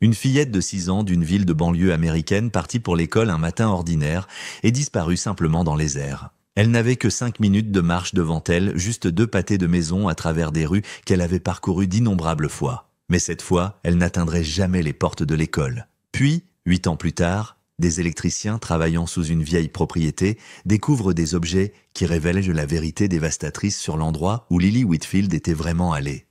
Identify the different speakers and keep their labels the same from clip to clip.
Speaker 1: Une fillette de 6 ans d'une ville de banlieue américaine partit pour l'école un matin ordinaire et disparut simplement dans les airs. Elle n'avait que 5 minutes de marche devant elle, juste 2 pâtés de maison à travers des rues qu'elle avait parcourues d'innombrables fois. Mais cette fois, elle n'atteindrait jamais les portes de l'école. Puis, 8 ans plus tard, des électriciens travaillant sous une vieille propriété découvrent des objets qui révèlent la vérité dévastatrice sur l'endroit où Lily Whitfield était vraiment allée.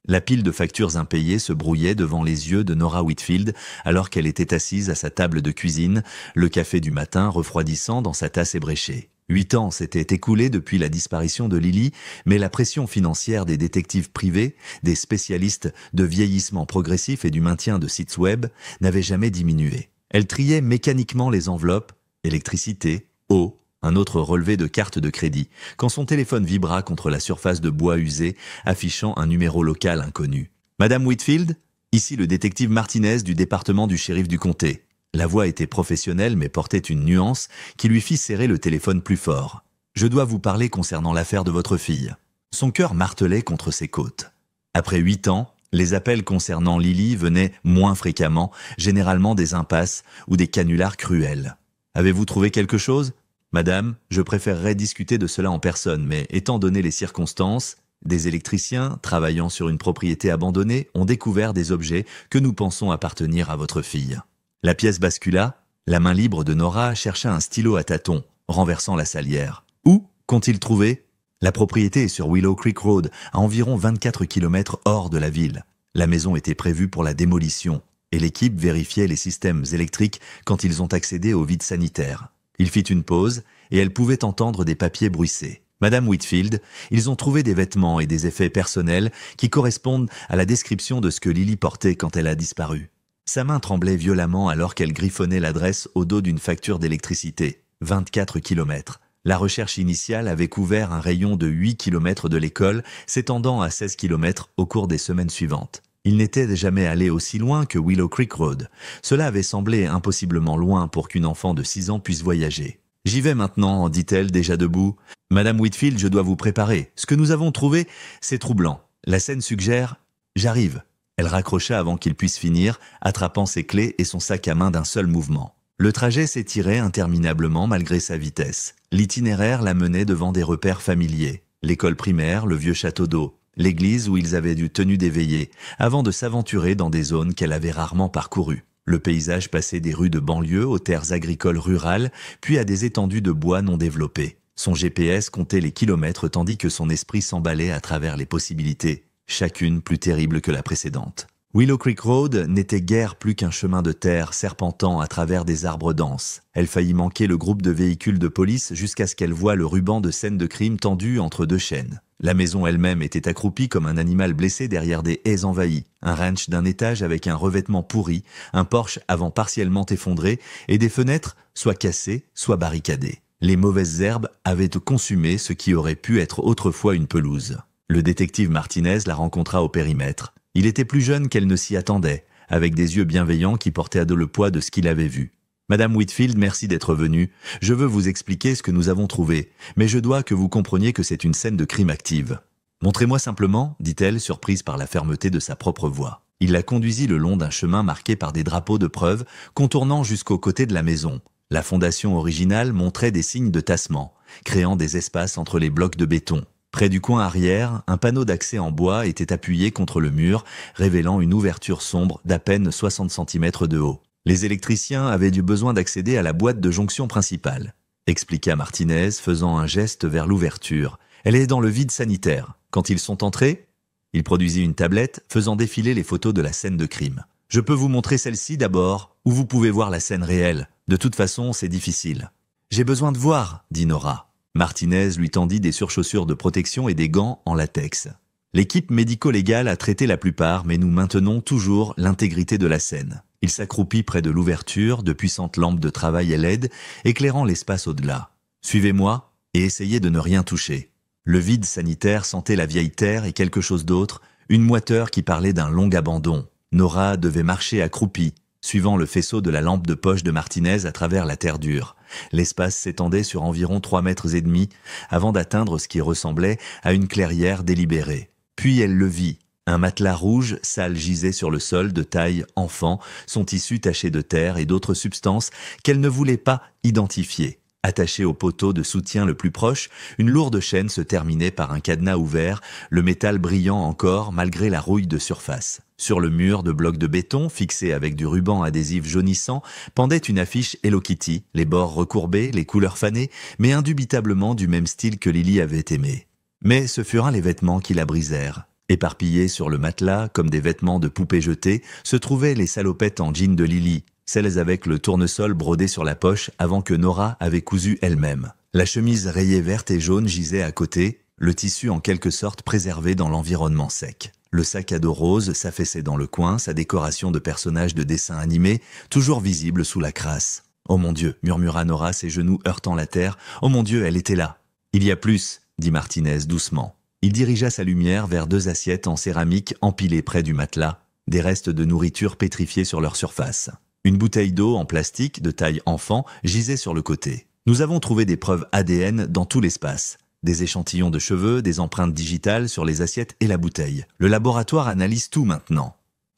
Speaker 1: La pile de factures impayées se brouillait devant les yeux de Nora Whitfield alors qu'elle était assise à sa table de cuisine, le café du matin refroidissant dans sa tasse ébréchée. 8 ans s'étaient écoulés depuis la disparition de Lily, mais la pression financière des détectives privés, des spécialistes de vieillissement progressif et du maintien de sites web n'avait jamais diminué. Elle triait mécaniquement les enveloppes, électricité, eau, un autre relevé de carte de crédit, quand son téléphone vibra contre la surface de bois usé, affichant un numéro local inconnu. « Madame Whitfield, ici le détective Martinez du département du shérif du comté. » La voix était professionnelle mais portait une nuance qui lui fit serrer le téléphone plus fort. « Je dois vous parler concernant l'affaire de votre fille. » Son cœur martelait contre ses côtes. Après 8 ans, les appels concernant Lily venaient moins fréquemment, généralement des impasses ou des canulars cruels. « Avez-vous trouvé quelque chose ? » « Madame, je préférerais discuter de cela en personne, mais étant donné les circonstances, des électriciens travaillant sur une propriété abandonnée ont découvert des objets que nous pensons appartenir à votre fille. » La pièce bascula, la main libre de Nora chercha un stylo à tâtons, renversant la salière. « Où qu'ont-ils trouvé ?» La propriété est sur Willow Creek Road, à environ 24 km hors de la ville. La maison était prévue pour la démolition, et l'équipe vérifiait les systèmes électriques quand ils ont accédé au vide sanitaire. Il fit une pause, et elle pouvait entendre des papiers bruissés. « Madame Whitfield, ils ont trouvé des vêtements et des effets personnels qui correspondent à la description de ce que Lily portait quand elle a disparu. » Sa main tremblait violemment alors qu'elle griffonnait l'adresse au dos d'une facture d'électricité. 24 km. La recherche initiale avait couvert un rayon de 8 km de l'école, s'étendant à 16 km au cours des semaines suivantes. Il n'était jamais allé aussi loin que Willow Creek Road. Cela avait semblé impossiblement loin pour qu'une enfant de 6 ans puisse voyager. « J'y vais maintenant, dit-elle déjà debout. « Madame Whitfield, je dois vous préparer. Ce que nous avons trouvé, c'est troublant. La scène suggère... J'arrive. » Elle raccrocha avant qu'il puisse finir, attrapant ses clés et son sac à main d'un seul mouvement. Le trajet s'étirait interminablement malgré sa vitesse. L'itinéraire la menait devant des repères familiers. L'école primaire, le vieux château d'eau, l'église où ils avaient dû tenue d'éveiller, avant de s'aventurer dans des zones qu'elle avait rarement parcourues. Le paysage passait des rues de banlieue aux terres agricoles rurales, puis à des étendues de bois non développées. Son GPS comptait les kilomètres tandis que son esprit s'emballait à travers les possibilités, chacune plus terrible que la précédente. Willow Creek Road n'était guère plus qu'un chemin de terre serpentant à travers des arbres denses. Elle faillit manquer le groupe de véhicules de police jusqu'à ce qu'elle voie le ruban de scène de crime tendu entre 2 chaînes. La maison elle-même était accroupie comme un animal blessé derrière des haies envahies, un ranch d'un étage avec un revêtement pourri, un porche avant partiellement effondré et des fenêtres soit cassées, soit barricadées. Les mauvaises herbes avaient consumé ce qui aurait pu être autrefois une pelouse. Le détective Martinez la rencontra au périmètre. Il était plus jeune qu'elle ne s'y attendait, avec des yeux bienveillants qui portaient à dos le poids de ce qu'il avait vu. « Madame Whitfield, merci d'être venue. Je veux vous expliquer ce que nous avons trouvé, mais je dois que vous compreniez que c'est une scène de crime active. »« Montrez-moi simplement, » dit-elle, surprise par la fermeté de sa propre voix. Il la conduisit le long d'un chemin marqué par des drapeaux de preuve, contournant jusqu'au côté de la maison. La fondation originale montrait des signes de tassement, créant des espaces entre les blocs de béton. Près du coin arrière, un panneau d'accès en bois était appuyé contre le mur, révélant une ouverture sombre d'à peine 60 cm de haut. Les électriciens avaient du besoin d'accéder à la boîte de jonction principale, expliqua Martinez, faisant un geste vers l'ouverture. Elle est dans le vide sanitaire. Quand ils sont entrés, il produisit une tablette, faisant défiler les photos de la scène de crime. Je peux vous montrer celle-ci d'abord, où vous pouvez voir la scène réelle. De toute façon, c'est difficile. J'ai besoin de voir, dit Nora. Martinez lui tendit des surchaussures de protection et des gants en latex. L'équipe médico-légale a traité la plupart, mais nous maintenons toujours l'intégrité de la scène. Il s'accroupit près de l'ouverture, de puissantes lampes de travail à LED, éclairant l'espace au-delà. Suivez-moi et essayez de ne rien toucher. Le vide sanitaire sentait la vieille terre et quelque chose d'autre, une moiteur qui parlait d'un long abandon. Nora devait marcher accroupie, suivant le faisceau de la lampe de poche de Martinez à travers la terre dure. L'espace s'étendait sur environ 3,5 mètres avant d'atteindre ce qui ressemblait à une clairière délibérée. Puis elle le vit, Un matelas rouge, sale gisait sur le sol de taille enfant, son tissu taché de terre et d'autres substances qu'elle ne voulait pas identifier. Attachée au poteau de soutien le plus proche, une lourde chaîne se terminait par un cadenas ouvert, le métal brillant encore malgré la rouille de surface. Sur le mur de blocs de béton, fixé avec du ruban adhésif jaunissant, pendait une affiche Hello Kitty, les bords recourbés, les couleurs fanées, mais indubitablement du même style que Lily avait aimé. Mais ce furent les vêtements qui la brisèrent. Éparpillés sur le matelas, comme des vêtements de poupées jetées, se trouvaient les salopettes en jean de Lily, celles avec le tournesol brodé sur la poche avant que Nora avait cousu elle-même. La chemise rayée verte et jaune gisait à côté, le tissu en quelque sorte préservé dans l'environnement sec. Le sac à dos rose s'affaissait dans le coin, sa décoration de personnages de dessin animé, toujours visible sous la crasse. « Oh mon Dieu !» murmura Nora, ses genoux heurtant la terre. « Oh mon Dieu, elle était là !»« Il y a plus !» dit Martinez doucement. Il dirigea sa lumière vers 2 assiettes en céramique empilées près du matelas, des restes de nourriture pétrifiés sur leur surface. Une bouteille d'eau en plastique de taille enfant gisait sur le côté. Nous avons trouvé des preuves ADN dans tout l'espace. Des échantillons de cheveux, des empreintes digitales sur les assiettes et la bouteille. Le laboratoire analyse tout maintenant.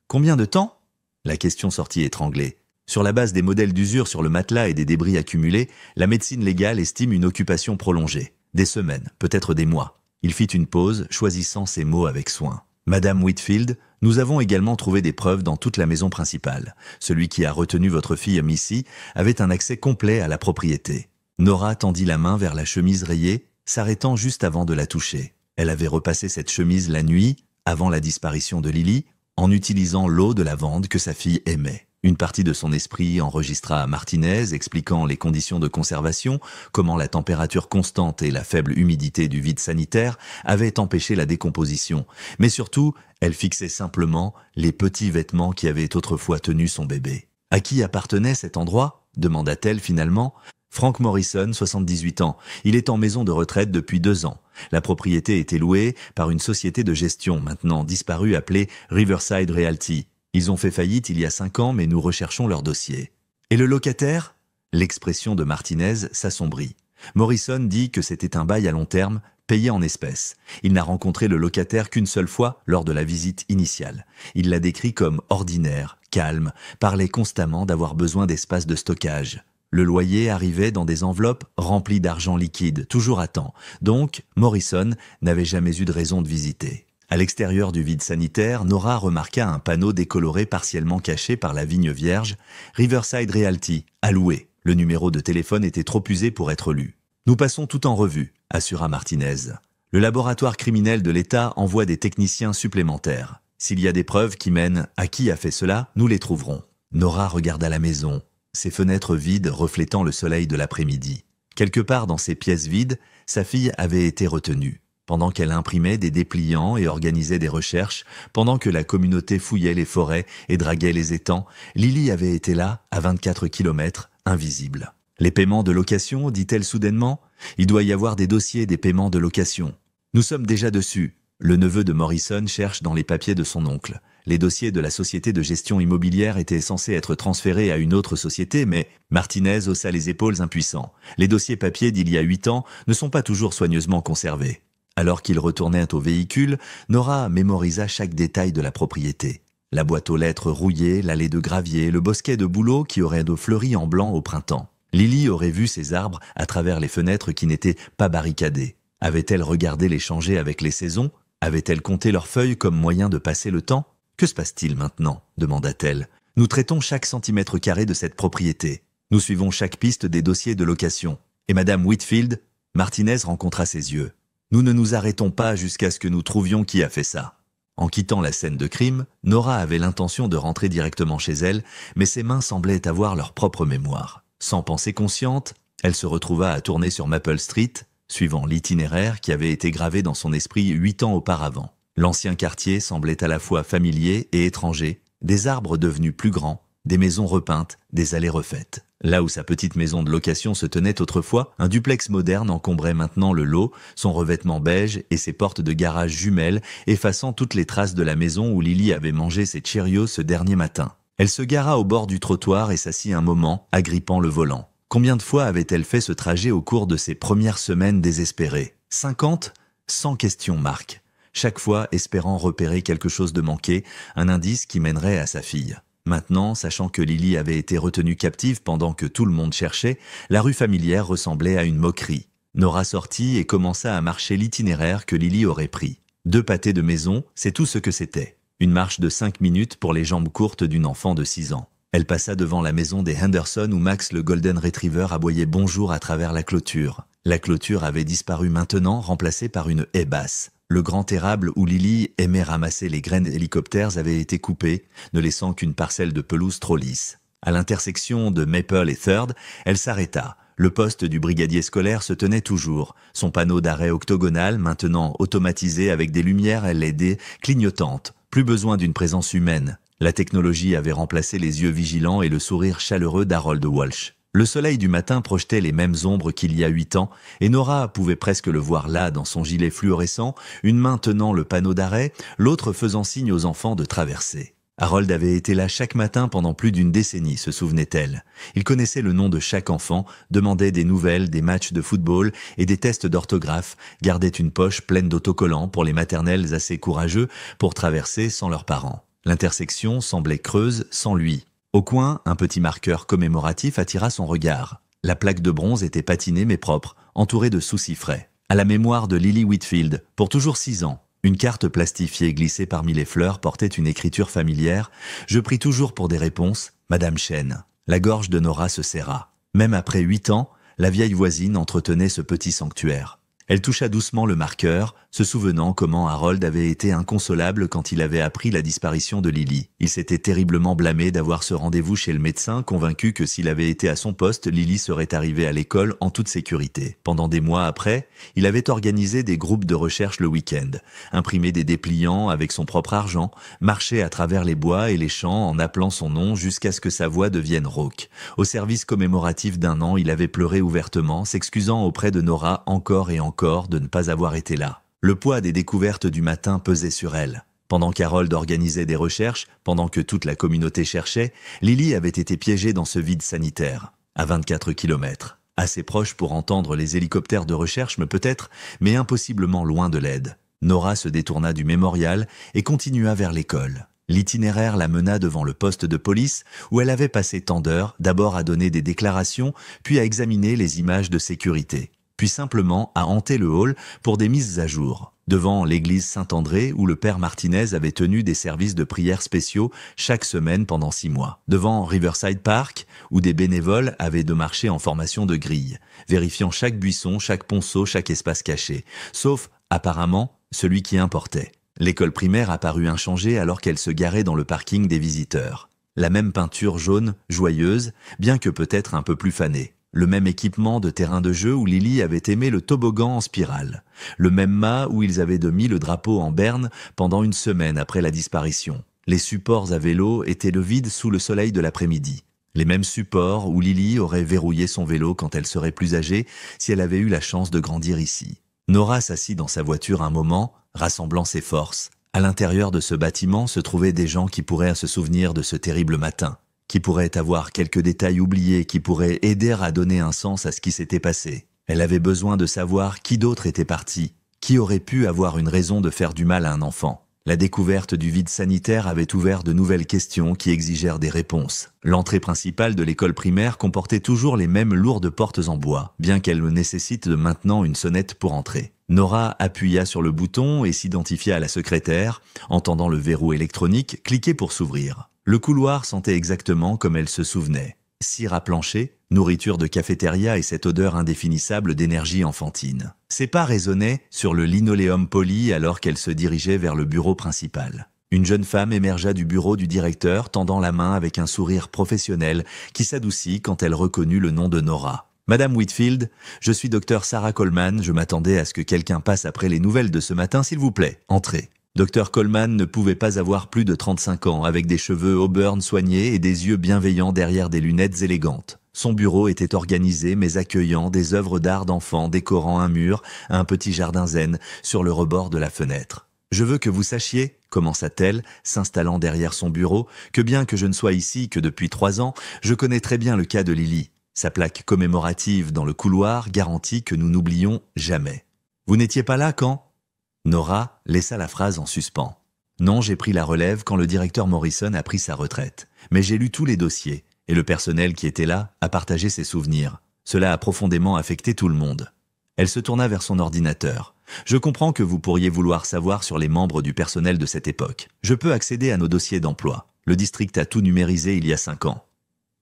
Speaker 1: Combien de temps ? La question sortit étranglée. Sur la base des modèles d'usure sur le matelas et des débris accumulés, la médecine légale estime une occupation prolongée. Des semaines, peut-être des mois. Il fit une pause, choisissant ses mots avec soin. Madame Whitfield, nous avons également trouvé des preuves dans toute la maison principale. Celui qui a retenu votre fille Missy avait un accès complet à la propriété. Nora tendit la main vers la chemise rayée, s'arrêtant juste avant de la toucher. Elle avait repassé cette chemise la nuit, avant la disparition de Lily, en utilisant l'eau de lavande que sa fille aimait. Une partie de son esprit enregistra Martinez expliquant les conditions de conservation, comment la température constante et la faible humidité du vide sanitaire avaient empêché la décomposition. Mais surtout, elle fixait simplement les petits vêtements qui avaient autrefois tenu son bébé. « À qui appartenait cet endroit ?» demanda-t-elle finalement. « Frank Morrison, 78 ans. Il est en maison de retraite depuis 2 ans. La propriété était louée par une société de gestion, maintenant disparue, appelée Riverside Realty. Ils ont fait faillite il y a 5 ans, mais nous recherchons leur dossier. » « Et le locataire ?» L'expression de Martinez s'assombrit. Morrison dit que c'était un bail à long terme, payé en espèces. Il n'a rencontré le locataire qu'une seule fois lors de la visite initiale. Il l'a décrit comme ordinaire, calme, parlait constamment d'avoir besoin d'espace de stockage. Le loyer arrivait dans des enveloppes remplies d'argent liquide, toujours à temps. Donc, Morrison n'avait jamais eu de raison de visiter. À l'extérieur du vide sanitaire, Nora remarqua un panneau décoloré partiellement caché par la vigne vierge « Riverside Realty, à louer ». Le numéro de téléphone était trop usé pour être lu. « Nous passons tout en revue », assura Martinez. « Le laboratoire criminel de l'État envoie des techniciens supplémentaires. S'il y a des preuves qui mènent à qui a fait cela, nous les trouverons. » Nora regarda la maison, ses fenêtres vides reflétant le soleil de l'après-midi. Quelque part dans ces pièces vides, sa fille avait été retenue. Pendant qu'elle imprimait des dépliants et organisait des recherches, pendant que la communauté fouillait les forêts et draguait les étangs, Lily avait été là, à 24 kilomètres, invisible. « Les paiements de location ?» dit-elle soudainement. « Il doit y avoir des dossiers des paiements de location. Nous sommes déjà dessus. » Le neveu de Morrison cherche dans les papiers de son oncle. Les dossiers de la société de gestion immobilière étaient censés être transférés à une autre société, mais Martinez haussa les épaules impuissant. Les dossiers papiers d'il y a 8 ans ne sont pas toujours soigneusement conservés. Alors qu'ils retournaient au véhicule, Nora mémorisa chaque détail de la propriété. La boîte aux lettres rouillée, l'allée de gravier, le bosquet de bouleaux qui aurait fleuri en blanc au printemps. Lily aurait vu ces arbres à travers les fenêtres qui n'étaient pas barricadées. Avait-elle regardé les changer avec les saisons ? Avait-elle compté leurs feuilles comme moyen de passer le temps ? « Que se passe-t-il maintenant ?» demanda-t-elle. « Nous traitons chaque centimètre carré de cette propriété. Nous suivons chaque piste des dossiers de location. Et Madame Whitfield, Martinez rencontra ses yeux. Nous ne nous arrêtons pas jusqu'à ce que nous trouvions qui a fait ça. » En quittant la scène de crime, Nora avait l'intention de rentrer directement chez elle, mais ses mains semblaient avoir leur propre mémoire. Sans pensée consciente, elle se retrouva à tourner sur Maple Street, suivant l'itinéraire qui avait été gravé dans son esprit 8 ans auparavant. L'ancien quartier semblait à la fois familier et étranger, des arbres devenus plus grands, des maisons repeintes, des allées refaites. Là où sa petite maison de location se tenait autrefois, un duplex moderne encombrait maintenant le lot, son revêtement beige et ses portes de garage jumelles, effaçant toutes les traces de la maison où Lily avait mangé ses Cheerios ce dernier matin. Elle se gara au bord du trottoir et s'assit un moment, agrippant le volant. Combien de fois avait-elle fait ce trajet au cours de ses premières semaines désespérées ? 50 ? 100 questions marques. chaque fois espérant repérer quelque chose de manqué, un indice qui mènerait à sa fille. Maintenant, sachant que Lily avait été retenue captive pendant que tout le monde cherchait, la rue familière ressemblait à une moquerie. Nora sortit et commença à marcher l'itinéraire que Lily aurait pris. 2 pâtés de maison, c'est tout ce que c'était. Une marche de 5 minutes pour les jambes courtes d'une enfant de 6 ans. Elle passa devant la maison des Henderson où Max le Golden Retriever aboyait bonjour à travers la clôture. La clôture avait disparu maintenant, remplacée par une haie basse. Le grand érable où Lily aimait ramasser les graines d'hélicoptères avait été coupé, ne laissant qu'une parcelle de pelouse trop lisse. À l'intersection de Maple et Third, elle s'arrêta. Le poste du brigadier scolaire se tenait toujours, son panneau d'arrêt octogonal maintenant automatisé avec des lumières LED clignotantes. Plus besoin d'une présence humaine. La technologie avait remplacé les yeux vigilants et le sourire chaleureux d'Harold Walsh. Le soleil du matin projetait les mêmes ombres qu'il y a 8 ans, et Nora pouvait presque le voir là dans son gilet fluorescent, une main tenant le panneau d'arrêt, l'autre faisant signe aux enfants de traverser. Harold avait été là chaque matin pendant plus d'une décennie, se souvenait-elle. Il connaissait le nom de chaque enfant, demandait des nouvelles, des matchs de football et des tests d'orthographe, gardait une poche pleine d'autocollants pour les maternelles assez courageux pour traverser sans leurs parents. L'intersection semblait creuse sans lui. Au coin, un petit marqueur commémoratif attira son regard. La plaque de bronze était patinée mais propre, entourée de saucifrets. À la mémoire de Lily Whitfield, pour toujours 6 ans. Une carte plastifiée glissée parmi les fleurs portait une écriture familière. Je prie toujours pour des réponses, Madame Chen. La gorge de Nora se serra. Même après 8 ans, la vieille voisine entretenait ce petit sanctuaire. Elle toucha doucement le marqueur, se souvenant comment Harold avait été inconsolable quand il avait appris la disparition de Lily. Il s'était terriblement blâmé d'avoir ce rendez-vous chez le médecin, convaincu que s'il avait été à son poste, Lily serait arrivée à l'école en toute sécurité. Pendant des mois après, il avait organisé des groupes de recherche le week-end, imprimé des dépliants avec son propre argent, marché à travers les bois et les champs en appelant son nom jusqu'à ce que sa voix devienne rauque. Au service commémoratif d'1 an, il avait pleuré ouvertement, s'excusant auprès de Nora encore et encore de ne pas avoir été là. Le poids des découvertes du matin pesait sur elle. Pendant qu'Harold organisait des recherches, pendant que toute la communauté cherchait, Lily avait été piégée dans ce vide sanitaire, à 24 kilomètres. Assez proche pour entendre les hélicoptères de recherche peut-être, mais impossiblement loin de l'aide. Nora se détourna du mémorial et continua vers l'école. L'itinéraire la mena devant le poste de police où elle avait passé tant d'heures, d'abord à donner des déclarations, puis à examiner les images de sécurité. Puis simplement à hanter le hall pour des mises à jour, devant l'église Saint-André où le père Martinez avait tenu des services de prière spéciaux chaque semaine pendant 6 mois, devant Riverside Park où des bénévoles avaient de marcher en formation de grille, vérifiant chaque buisson, chaque ponceau, chaque espace caché, sauf, apparemment, celui qui importait. L'école primaire apparut inchangée alors qu'elle se garait dans le parking des visiteurs. La même peinture jaune, joyeuse, bien que peut-être un peu plus fanée. Le même équipement de terrain de jeu où Lily avait aimé le toboggan en spirale. Le même mât où ils avaient mis le drapeau en berne pendant 1 semaine après la disparition. Les supports à vélo étaient le vide sous le soleil de l'après-midi. Les mêmes supports où Lily aurait verrouillé son vélo quand elle serait plus âgée si elle avait eu la chance de grandir ici. Nora s'assit dans sa voiture un moment, rassemblant ses forces. À l'intérieur de ce bâtiment se trouvaient des gens qui pourraient se souvenir de ce terrible matin, qui pourraient avoir quelques détails oubliés, qui pourraient aider à donner un sens à ce qui s'était passé. Elle avait besoin de savoir qui d'autre était parti, qui aurait pu avoir une raison de faire du mal à un enfant. La découverte du vide sanitaire avait ouvert de nouvelles questions qui exigèrent des réponses. L'entrée principale de l'école primaire comportait toujours les mêmes lourdes portes en bois, bien qu'elle nécessite de maintenant une sonnette pour entrer. Nora appuya sur le bouton et s'identifia à la secrétaire, entendant le verrou électronique cliquer pour s'ouvrir. Le couloir sentait exactement comme elle se souvenait. Cire à plancher, nourriture de cafétéria et cette odeur indéfinissable d'énergie enfantine. Ses pas résonnaient sur le linoléum poli alors qu'elle se dirigeait vers le bureau principal. Une jeune femme émergea du bureau du directeur, tendant la main avec un sourire professionnel qui s'adoucit quand elle reconnut le nom de Nora. « Madame Whitfield, je suis docteur Sarah Coleman, je m'attendais à ce que quelqu'un passe après les nouvelles de ce matin, s'il vous plaît. Entrez. » Dr Coleman ne pouvait pas avoir plus de 35 ans, avec des cheveux auburn soignés et des yeux bienveillants derrière des lunettes élégantes. Son bureau était organisé mais accueillant, des œuvres d'art d'enfants décorant un mur, un petit jardin zen sur le rebord de la fenêtre. « Je veux que vous sachiez, commença-t-elle, s'installant derrière son bureau, que bien que je ne sois ici que depuis 3 ans, je connais très bien le cas de Lily. Sa plaque commémorative dans le couloir garantit que nous n'oublions jamais. Vous n'étiez pas là quand ? Nora laissa la phrase en suspens. Non, j'ai pris la relève quand le directeur Morrison a pris sa retraite. Mais j'ai lu tous les dossiers, et le personnel qui était là a partagé ses souvenirs. Cela a profondément affecté tout le monde. Elle se tourna vers son ordinateur. Je comprends que vous pourriez vouloir savoir sur les membres du personnel de cette époque. Je peux accéder à nos dossiers d'emploi. Le district a tout numérisé il y a 5 ans.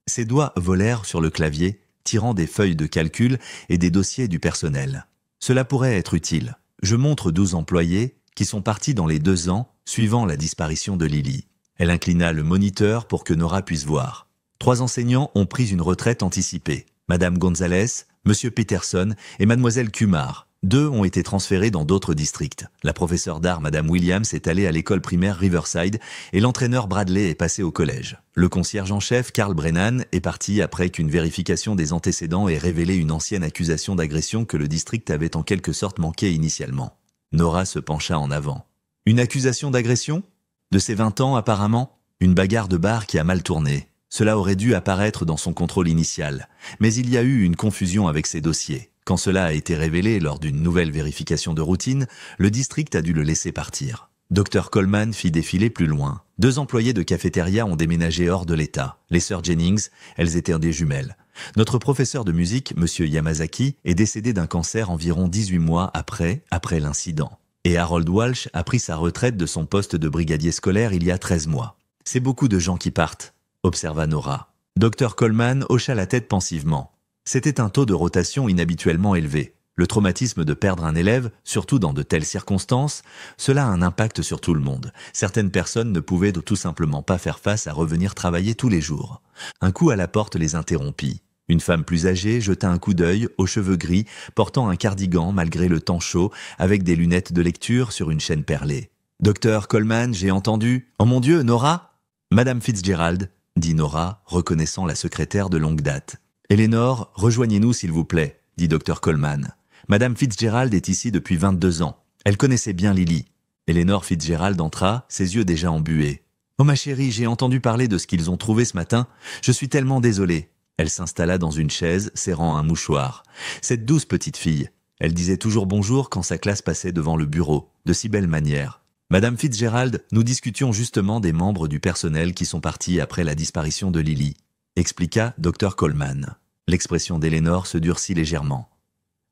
Speaker 1: Ses doigts volèrent sur le clavier, tirant des feuilles de calcul et des dossiers du personnel. Cela pourrait être utile. Je montre 12 employés qui sont partis dans les 2 ans suivant la disparition de Lily. Elle inclina le moniteur pour que Nora puisse voir. 3 enseignants ont pris une retraite anticipée. Madame Gonzalez, Monsieur Peterson et Mademoiselle Kumar. 2 ont été transférés dans d'autres districts. La professeure d'art Madame Williams est allée à l'école primaire Riverside et l'entraîneur Bradley est passé au collège. Le concierge en chef Carl Brennan est parti après qu'une vérification des antécédents ait révélé une ancienne accusation d'agression que le district avait en quelque sorte manqué initialement. Nora se pencha en avant. Une accusation d'agression ? De ses 20 ans apparemment ? Une bagarre de bar qui a mal tourné. Cela aurait dû apparaître dans son contrôle initial, mais il y a eu une confusion avec ses dossiers. Quand cela a été révélé lors d'une nouvelle vérification de routine, le district a dû le laisser partir. Dr Coleman fit défiler plus loin. 2 employés de cafétéria ont déménagé hors de l'État. Les sœurs Jennings, elles étaient des jumelles. Notre professeur de musique, Monsieur Yamazaki, est décédé d'un cancer environ 18 mois après l'incident. Et Harold Walsh a pris sa retraite de son poste de brigadier scolaire il y a 13 mois. C'est beaucoup de gens qui partent, observa Nora. Dr Coleman hocha la tête pensivement. C'était un taux de rotation inhabituellement élevé. Le traumatisme de perdre un élève, surtout dans de telles circonstances, cela a un impact sur tout le monde. Certaines personnes ne pouvaient tout simplement pas faire face à revenir travailler tous les jours. Un coup à la porte les interrompit. Une femme plus âgée jeta un coup d'œil, aux cheveux gris, portant un cardigan malgré le temps chaud, avec des lunettes de lecture sur une chaîne perlée. « Docteur Coleman, j'ai entendu... Oh mon Dieu, Nora !»« Madame Fitzgerald », dit Nora, reconnaissant la secrétaire de longue date. « Eleanor, rejoignez-nous s'il vous plaît, » dit Dr Coleman. « Madame Fitzgerald est ici depuis 22 ans. Elle connaissait bien Lily. » Eleanor Fitzgerald entra, ses yeux déjà embués. « Oh ma chérie, j'ai entendu parler de ce qu'ils ont trouvé ce matin. Je suis tellement désolée. » Elle s'installa dans une chaise, serrant un mouchoir. Cette douce petite fille. Elle disait toujours bonjour quand sa classe passait devant le bureau, de si belle manière. Madame Fitzgerald, nous discutions justement des membres du personnel qui sont partis après la disparition de Lily, expliqua Dr Coleman. L'expression d'Eleanor se durcit légèrement.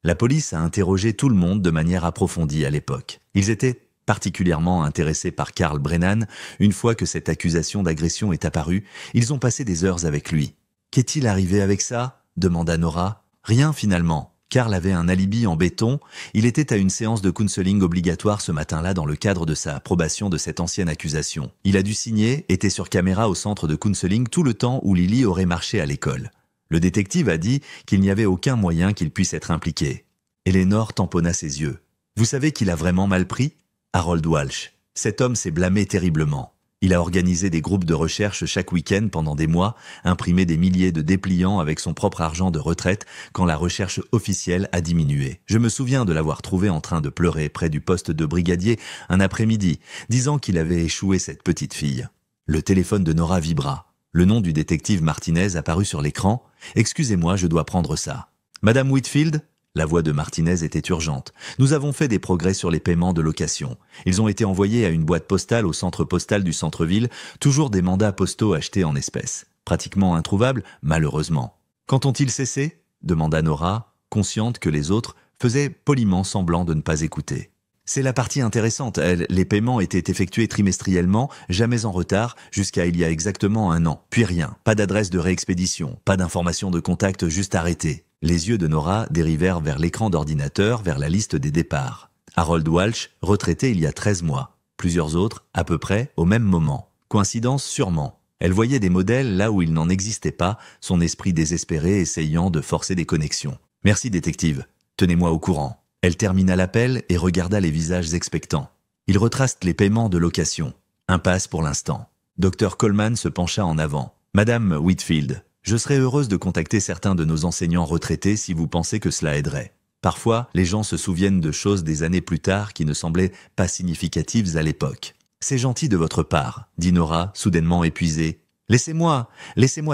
Speaker 1: La police a interrogé tout le monde de manière approfondie à l'époque. Ils étaient particulièrement intéressés par Carl Brennan. Une fois que cette accusation d'agression est apparue, ils ont passé des heures avec lui. « Qu'est-il arrivé avec ça ?» demanda Nora. « Rien finalement. Carl avait un alibi en béton. Il était à une séance de counseling obligatoire ce matin-là dans le cadre de sa approbation de cette ancienne accusation. Il a dû signer, était sur caméra au centre de counseling tout le temps où Lily aurait marché à l'école. Le détective a dit qu'il n'y avait aucun moyen qu'il puisse être impliqué. » Eleanor tamponna ses yeux. « Vous savez qu'il a vraiment mal pris ? Harold Walsh. Cet homme s'est blâmé terriblement. Il a organisé des groupes de recherche chaque week-end pendant des mois, imprimé des milliers de dépliants avec son propre argent de retraite quand la recherche officielle a diminué. Je me souviens de l'avoir trouvé en train de pleurer près du poste de brigadier un après-midi, disant qu'il avait échoué cette petite fille. » Le téléphone de Nora vibra. Le nom du détective Martinez apparut sur l'écran. « Excusez-moi, je dois prendre ça. »« Madame Whitfield ?» La voix de Martinez était urgente. « Nous avons fait des progrès sur les paiements de location. Ils ont été envoyés à une boîte postale au centre postal du centre-ville, toujours des mandats postaux achetés en espèces. Pratiquement introuvables, malheureusement. »« Quand ont-ils cessé ?» demanda Nora, consciente que les autres faisaient poliment semblant de ne pas écouter. « C'est la partie intéressante. Les paiements étaient effectués trimestriellement, jamais en retard, jusqu'à il y a exactement 1 an. Puis rien. Pas d'adresse de réexpédition, pas d'information de contact juste arrêtée. » Les yeux de Nora dérivèrent vers l'écran d'ordinateur, vers la liste des départs. Harold Walsh, retraité il y a 13 mois. Plusieurs autres, à peu près, au même moment. Coïncidence sûrement. Elle voyait des modèles là où il n'en existait pas, son esprit désespéré essayant de forcer des connexions. « Merci, détective. Tenez-moi au courant. » Elle termina l'appel et regarda les visages expectants. Il retrace les paiements de location. Impasse pour l'instant. Dr Coleman se pencha en avant. « Madame Whitfield. Je serais heureuse de contacter certains de nos enseignants retraités si vous pensez que cela aiderait. Parfois, les gens se souviennent de choses des années plus tard qui ne semblaient pas significatives à l'époque. « C'est gentil de votre part, » dit Nora, soudainement épuisée. « Laissez-moi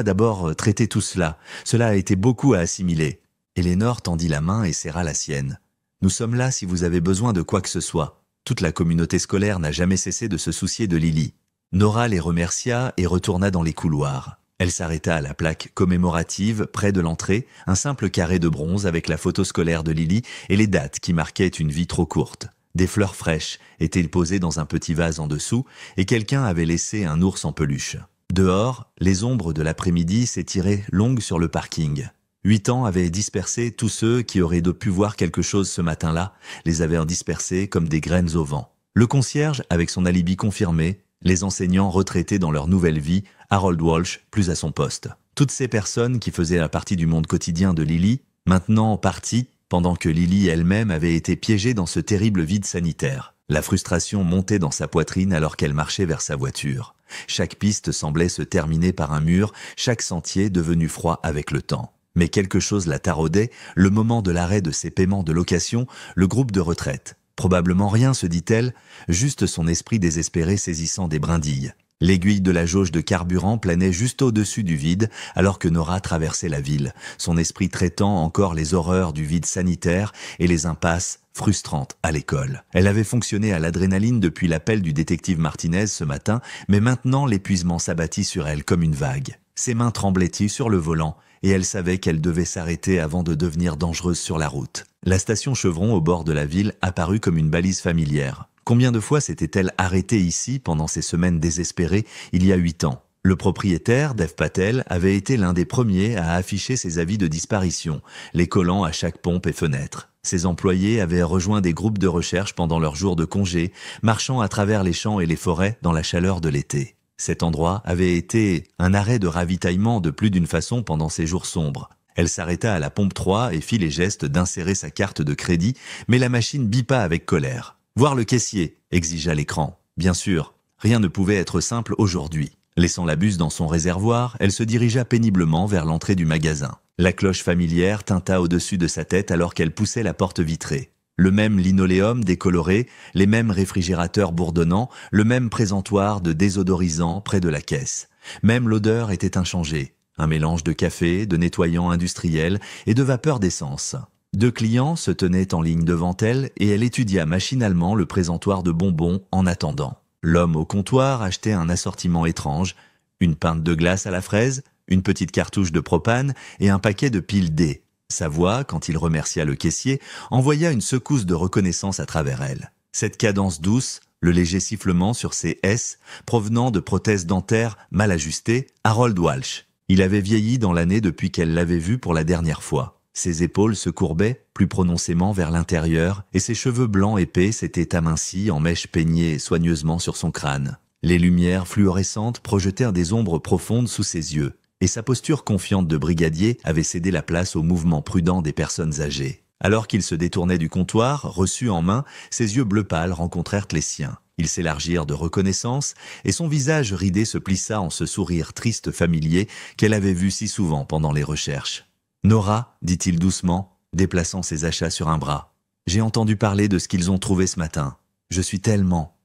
Speaker 1: d'abord traiter tout cela. Cela a été beaucoup à assimiler. » Eleanor tendit la main et serra la sienne. « Nous sommes là si vous avez besoin de quoi que ce soit. » Toute la communauté scolaire n'a jamais cessé de se soucier de Lily. Nora les remercia et retourna dans les couloirs. Elle s'arrêta à la plaque commémorative près de l'entrée, un simple carré de bronze avec la photo scolaire de Lily et les dates qui marquaient une vie trop courte. Des fleurs fraîches étaient posées dans un petit vase en dessous et quelqu'un avait laissé un ours en peluche. Dehors, les ombres de l'après-midi s'étiraient longues sur le parking. 8 ans avaient dispersé tous ceux qui auraient pu voir quelque chose ce matin-là, les avaient dispersés comme des graines au vent. Le concierge, avec son alibi confirmé, les enseignants retraités dans leur nouvelle vie, Harold Walsh, plus à son poste. Toutes ces personnes qui faisaient la partie du monde quotidien de Lily, maintenant parties, pendant que Lily elle-même avait été piégée dans ce terrible vide sanitaire. La frustration montait dans sa poitrine alors qu'elle marchait vers sa voiture. Chaque piste semblait se terminer par un mur, chaque sentier devenu froid avec le temps. Mais quelque chose la taraudait, le moment de l'arrêt de ses paiements de location, le groupe de retraite. Probablement rien, se dit-elle, juste son esprit désespéré saisissant des brindilles. L'aiguille de la jauge de carburant planait juste au-dessus du vide, alors que Nora traversait la ville, son esprit traitant encore les horreurs du vide sanitaire et les impasses frustrantes à l'école. Elle avait fonctionné à l'adrénaline depuis l'appel du détective Martinez ce matin, mais maintenant l'épuisement s'abattit sur elle comme une vague. Ses mains tremblaient sur le volant, et elle savait qu'elle devait s'arrêter avant de devenir dangereuse sur la route. La station Chevron au bord de la ville apparut comme une balise familière. Combien de fois s'était-elle arrêtée ici pendant ces semaines désespérées il y a 8 ans? Le propriétaire, Dev Patel, avait été l'un des premiers à afficher ses avis de disparition, les collant à chaque pompe et fenêtre. Ses employés avaient rejoint des groupes de recherche pendant leurs jours de congé, marchant à travers les champs et les forêts dans la chaleur de l'été. Cet endroit avait été un arrêt de ravitaillement de plus d'une façon pendant ces jours sombres. Elle s'arrêta à la pompe 3 et fit les gestes d'insérer sa carte de crédit, mais la machine bipa avec colère. « Voir le caissier », exigea l'écran. Bien sûr, rien ne pouvait être simple aujourd'hui. Laissant la buse dans son réservoir, elle se dirigea péniblement vers l'entrée du magasin. La cloche familière tinta au-dessus de sa tête alors qu'elle poussait la porte vitrée. Le même linoléum décoloré, les mêmes réfrigérateurs bourdonnants, le même présentoir de désodorisant près de la caisse. Même l'odeur était inchangée. Un mélange de café, de nettoyant industriel et de vapeur d'essence. 2 clients se tenaient en ligne devant elle et elle étudia machinalement le présentoir de bonbons en attendant. L'homme au comptoir achetait un assortiment étrange, une pinte de glace à la fraise, une petite cartouche de propane et un paquet de piles D. Sa voix, quand il remercia le caissier, envoya une secousse de reconnaissance à travers elle. Cette cadence douce, le léger sifflement sur ses S, provenant de prothèses dentaires mal ajustées, Harold Walsh. Il avait vieilli dans l'année depuis qu'elle l'avait vu pour la dernière fois. Ses épaules se courbaient plus prononcément vers l'intérieur et ses cheveux blancs épais s'étaient amincis en mèches peignées soigneusement sur son crâne. Les lumières fluorescentes projetèrent des ombres profondes sous ses yeux. Et sa posture confiante de brigadier avait cédé la place au mouvement prudent des personnes âgées. Alors qu'il se détournait du comptoir, reçu en main, ses yeux bleu pâle rencontrèrent les siens. Ils s'élargirent de reconnaissance, et son visage ridé se plissa en ce sourire triste familier qu'elle avait vu si souvent pendant les recherches. « Nora, dit-il doucement, déplaçant ses achats sur un bras, j'ai entendu parler de ce qu'ils ont trouvé ce matin. Je suis tellement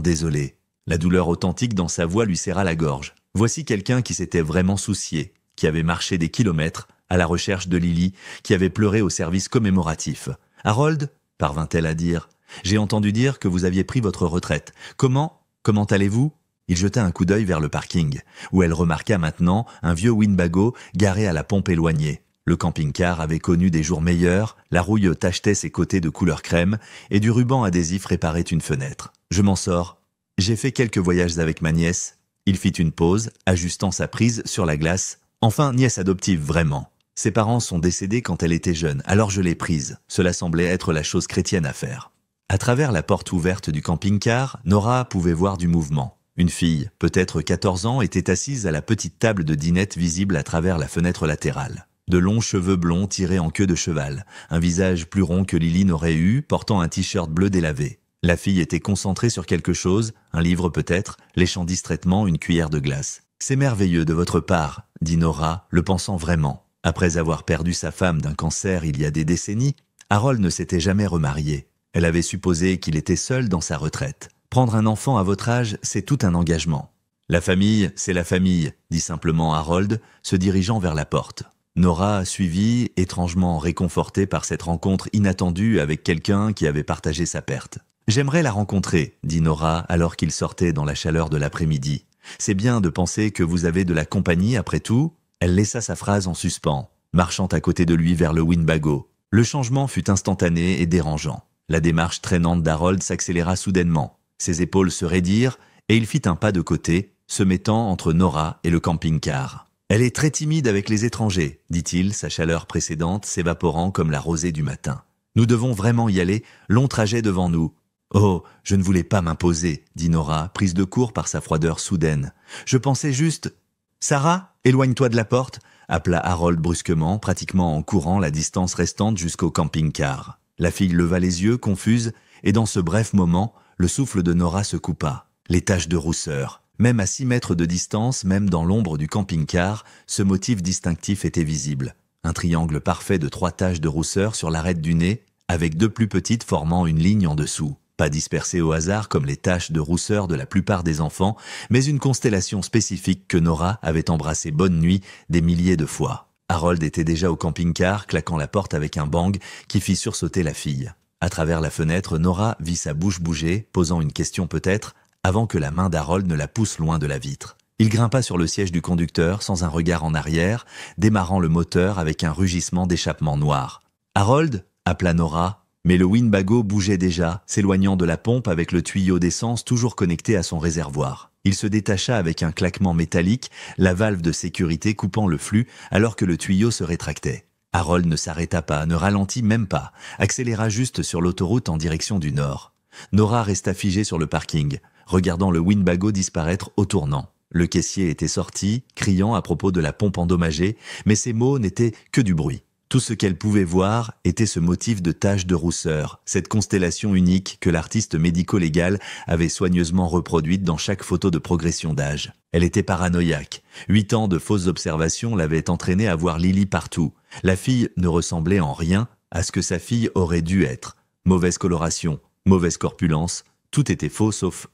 Speaker 1: désolé. » La douleur authentique dans sa voix lui serra la gorge. Voici quelqu'un qui s'était vraiment soucié, qui avait marché des kilomètres à la recherche de Lily, qui avait pleuré au service commémoratif. « Harold, parvint-elle à dire, j'ai entendu dire que vous aviez pris votre retraite. Comment allez-vous » Il jeta un coup d'œil vers le parking, où elle remarqua maintenant un vieux Winnebago garé à la pompe éloignée. Le camping-car avait connu des jours meilleurs, la rouille tachetait ses côtés de couleur crème, et du ruban adhésif réparait une fenêtre. « Je m'en sors. J'ai fait quelques voyages avec ma nièce. » Il fit une pause, ajustant sa prise sur la glace. « Enfin, nièce adoptive, vraiment. Ses parents sont décédés quand elle était jeune, alors je l'ai prise. Cela semblait être la chose chrétienne à faire. » À travers la porte ouverte du camping-car, Nora pouvait voir du mouvement. Une fille, peut-être 14 ans, était assise à la petite table de dinette visible à travers la fenêtre latérale. De longs cheveux blonds tirés en queue de cheval, un visage plus rond que Lily n'aurait eu, portant un t-shirt bleu délavé. La fille était concentrée sur quelque chose, un livre peut-être, léchant distraitement une cuillère de glace. « C'est merveilleux de votre part, » dit Nora, le pensant vraiment. Après avoir perdu sa femme d'un cancer il y a des décennies, Harold ne s'était jamais remarié. Elle avait supposé qu'il était seul dans sa retraite. Prendre un enfant à votre âge, c'est tout un engagement. « La famille, c'est la famille, » dit simplement Harold, se dirigeant vers la porte. Nora suivit, étrangement réconfortée par cette rencontre inattendue avec quelqu'un qui avait partagé sa perte. J'aimerais la rencontrer, dit Nora alors qu'ils sortaient dans la chaleur de l'après-midi. C'est bien de penser que vous avez de la compagnie après tout. Elle laissa sa phrase en suspens, marchant à côté de lui vers le Winnebago. Le changement fut instantané et dérangeant. La démarche traînante d'Harold s'accéléra soudainement. Ses épaules se raidirent et il fit un pas de côté, se mettant entre Nora et le camping-car. « Elle est très timide avec les étrangers, dit-il, sa chaleur précédente s'évaporant comme la rosée du matin. Nous devons vraiment y aller, long trajet devant nous. Oh, je ne voulais pas m'imposer, dit Nora, prise de court par sa froideur soudaine. Je pensais juste... Sarah, éloigne-toi de la porte, appela Harold brusquement, pratiquement en courant la distance restante jusqu'au camping-car. La fille leva les yeux, confuse, et dans ce bref moment, le souffle de Nora se coupa. Les taches de rousseur. Même à 6 mètres de distance, même dans l'ombre du camping-car, ce motif distinctif était visible. Un triangle parfait de 3 taches de rousseur sur l'arête du nez, avec 2 plus petites formant une ligne en dessous. Pas dispersées au hasard comme les taches de rousseur de la plupart des enfants, mais une constellation spécifique que Nora avait embrassée bonne nuit des milliers de fois. Harold était déjà au camping-car, claquant la porte avec un bang qui fit sursauter la fille. À travers la fenêtre, Nora vit sa bouche bouger, posant une question peut-être, avant que la main d'Harold ne la pousse loin de la vitre. Il grimpa sur le siège du conducteur sans un regard en arrière, démarrant le moteur avec un rugissement d'échappement noir. « Harold » appela Nora, mais le Winnebago bougeait déjà, s'éloignant de la pompe avec le tuyau d'essence toujours connecté à son réservoir. Il se détacha avec un claquement métallique, la valve de sécurité coupant le flux alors que le tuyau se rétractait. Harold ne s'arrêta pas, ne ralentit même pas, accéléra juste sur l'autoroute en direction du nord. Nora resta figée sur le parking, regardant le Winnebago disparaître au tournant. Le caissier était sorti, criant à propos de la pompe endommagée, mais ces mots n'étaient que du bruit. Tout ce qu'elle pouvait voir était ce motif de taches de rousseur, cette constellation unique que l'artiste médico-légal avait soigneusement reproduite dans chaque photo de progression d'âge. Elle était paranoïaque. 8 ans de fausses observations l'avaient entraînée à voir Lily partout. La fille ne ressemblait en rien à ce que sa fille aurait dû être. Mauvaise coloration, mauvaise corpulence, tout était faux sauf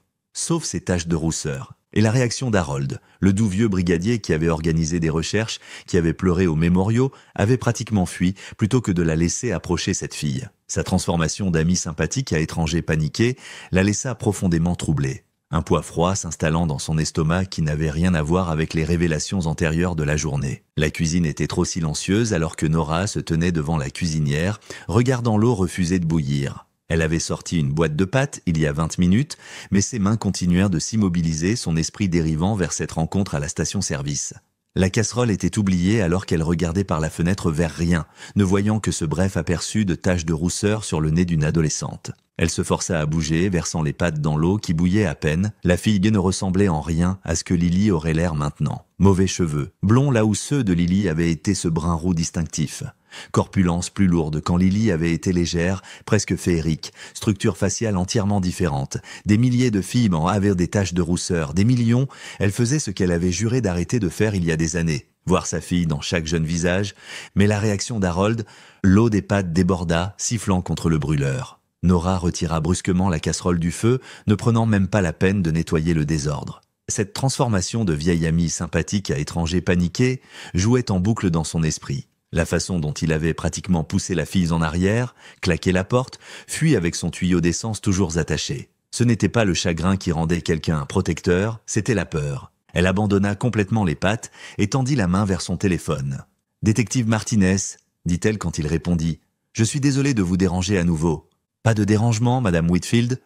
Speaker 1: ces taches de rousseur. Et la réaction d'Harold, le doux vieux brigadier qui avait organisé des recherches, qui avait pleuré aux mémoriaux, avait pratiquement fui plutôt que de la laisser approcher cette fille. Sa transformation d'ami sympathique à étranger paniqué la laissa profondément troublée. Un poids froid s'installant dans son estomac qui n'avait rien à voir avec les révélations antérieures de la journée. La cuisine était trop silencieuse alors que Nora se tenait devant la cuisinière, regardant l'eau refuser de bouillir. Elle avait sorti une boîte de pâtes il y a 20 minutes, mais ses mains continuèrent de s'immobiliser, son esprit dérivant vers cette rencontre à la station-service. La casserole était oubliée alors qu'elle regardait par la fenêtre vers rien, ne voyant que ce bref aperçu de taches de rousseur sur le nez d'une adolescente. Elle se força à bouger, versant les pâtes dans l'eau qui bouillait à peine. La fille ne ressemblait en rien à ce que Lily aurait l'air maintenant. Mauvais cheveux, blonds là où ceux de Lily avaient été ce brun roux distinctif. Corpulence plus lourde quand Lily avait été légère, presque féerique, structure faciale entièrement différente. Des milliers de filles avaient des taches de rousseur, des millions, elle faisait ce qu'elle avait juré d'arrêter de faire il y a des années. Voir sa fille dans chaque jeune visage, mais la réaction d'Harold, l'eau des pâtes déborda, sifflant contre le brûleur. Nora retira brusquement la casserole du feu, ne prenant même pas la peine de nettoyer le désordre. Cette transformation de vieille amie sympathique à étranger paniqué jouait en boucle dans son esprit. La façon dont il avait pratiquement poussé la fille en arrière, claqué la porte, fui avec son tuyau d'essence toujours attaché. Ce n'était pas le chagrin qui rendait quelqu'un protecteur, c'était la peur. Elle abandonna complètement les pâtes et tendit la main vers son téléphone. « Détective Martinez », dit-elle quand il répondit. « Je suis désolé de vous déranger à nouveau. »« Pas de dérangement, Madame Whitfield.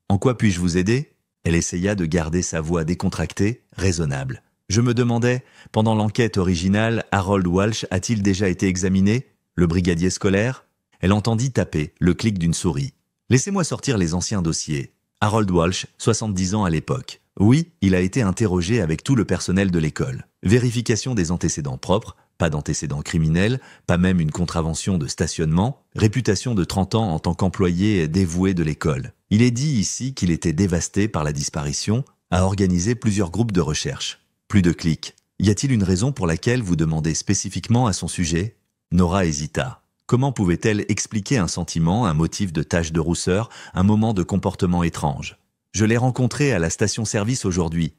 Speaker 1: En quoi puis-je vous aider ?» Elle essaya de garder sa voix décontractée, raisonnable. Je me demandais, pendant l'enquête originale, Harold Walsh a-t-il déjà été examiné? Le brigadier scolaire? Elle entendit taper, le clic d'une souris. Laissez-moi sortir les anciens dossiers. Harold Walsh, 70 ans à l'époque. Oui, il a été interrogé avec tout le personnel de l'école. Vérification des antécédents propres, pas d'antécédents criminels, pas même une contravention de stationnement, réputation de 30 ans en tant qu'employé dévoué de l'école. Il est dit ici qu'il était dévasté par la disparition, a organisé plusieurs groupes de recherche. Plus de clics. Y a-t-il une raison pour laquelle vous demandez spécifiquement à son sujet? Nora hésita. Comment pouvait-elle expliquer un sentiment, un motif de tache de rousseur, un moment de comportement étrange? Je l'ai rencontré à la station-service aujourd'hui.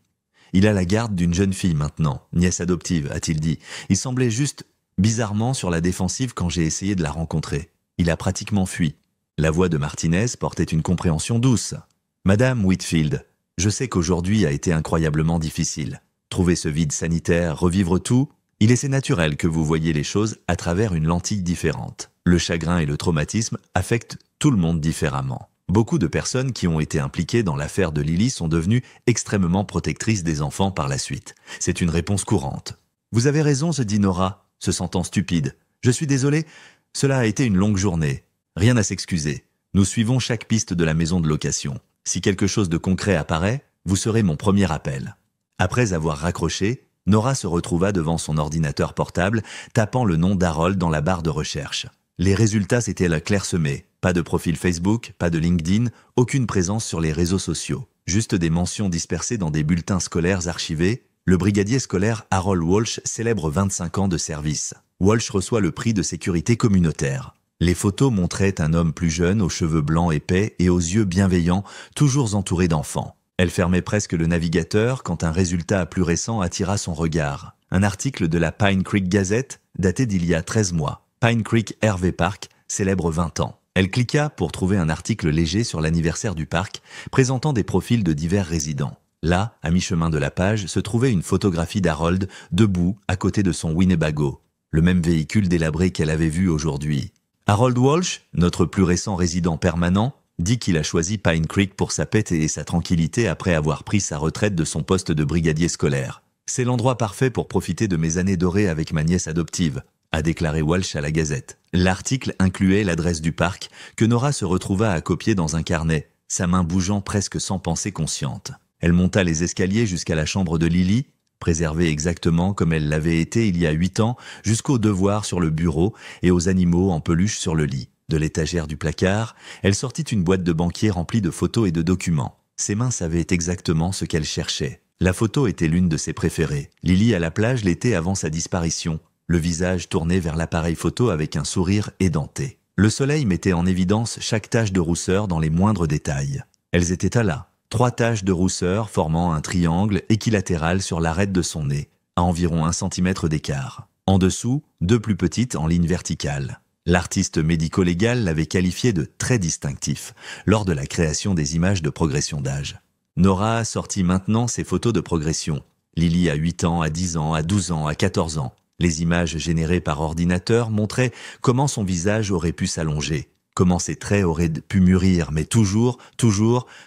Speaker 1: Il a la garde d'une jeune fille maintenant, nièce adoptive, a-t-il dit. Il semblait juste bizarrement sur la défensive quand j'ai essayé de la rencontrer. Il a pratiquement fui. La voix de Martinez portait une compréhension douce. « Madame Whitfield, je sais qu'aujourd'hui a été incroyablement difficile. Trouver ce vide sanitaire, revivre tout, il est naturel que vous voyiez les choses à travers une lentille différente. Le chagrin et le traumatisme affectent tout le monde différemment. Beaucoup de personnes qui ont été impliquées dans l'affaire de Lily sont devenues extrêmement protectrices des enfants par la suite. C'est une réponse courante. Vous avez raison, se dit Nora, se sentant stupide. Je suis désolée, cela a été une longue journée. Rien à s'excuser. Nous suivons chaque piste de la maison de location. Si quelque chose de concret apparaît, vous serez mon premier appel. Après avoir raccroché, Nora se retrouva devant son ordinateur portable, tapant le nom d'Harold dans la barre de recherche. Les résultats s'étaient là clairsemés. Pas de profil Facebook, pas de LinkedIn, aucune présence sur les réseaux sociaux. Juste des mentions dispersées dans des bulletins scolaires archivés. Le brigadier scolaire Harold Walsh célèbre 25 ans de service. Walsh reçoit le prix de sécurité communautaire. Les photos montraient un homme plus jeune, aux cheveux blancs épais et aux yeux bienveillants, toujours entouré d'enfants. Elle fermait presque le navigateur quand un résultat plus récent attira son regard. Un article de la Pine Creek Gazette, daté d'il y a 13 mois. Pine Creek RV Park célèbre 20 ans. Elle cliqua pour trouver un article léger sur l'anniversaire du parc, présentant des profils de divers résidents. Là, à mi-chemin de la page, se trouvait une photographie d'Harold, debout, à côté de son Winnebago. Le même véhicule délabré qu'elle avait vu aujourd'hui. Harold Walsh, notre plus récent résident permanent, dit qu'il a choisi Pine Creek pour sa paix et sa tranquillité après avoir pris sa retraite de son poste de brigadier scolaire. « C'est l'endroit parfait pour profiter de mes années dorées avec ma nièce adoptive », a déclaré Walsh à la Gazette. L'article incluait l'adresse du parc, que Nora se retrouva à copier dans un carnet, sa main bougeant presque sans pensée consciente. Elle monta les escaliers jusqu'à la chambre de Lily, préservée exactement comme elle l'avait été il y a 8 ans, jusqu'aux devoirs sur le bureau et aux animaux en peluche sur le lit. De l'étagère du placard, elle sortit une boîte de banquier remplie de photos et de documents. Ses mains savaient exactement ce qu'elle cherchait. La photo était l'une de ses préférées. Lily à la plage l'été avant sa disparition, le visage tourné vers l'appareil photo avec un sourire édenté. Le soleil mettait en évidence chaque tache de rousseur dans les moindres détails. Elles étaient là. 3 taches de rousseur formant un triangle équilatéral sur l'arête de son nez, à environ 1 cm d'écart. En dessous, 2 plus petites en ligne verticale. L'artiste médico-légal l'avait qualifié de très distinctif lors de la création des images de progression d'âge. Nora sortit maintenant ses photos de progression. Lily à 8 ans, à 10 ans, à 12 ans, à 14 ans. Les images générées par ordinateur montraient comment son visage aurait pu s'allonger. Comment ses traits auraient pu mûrir, mais toujours,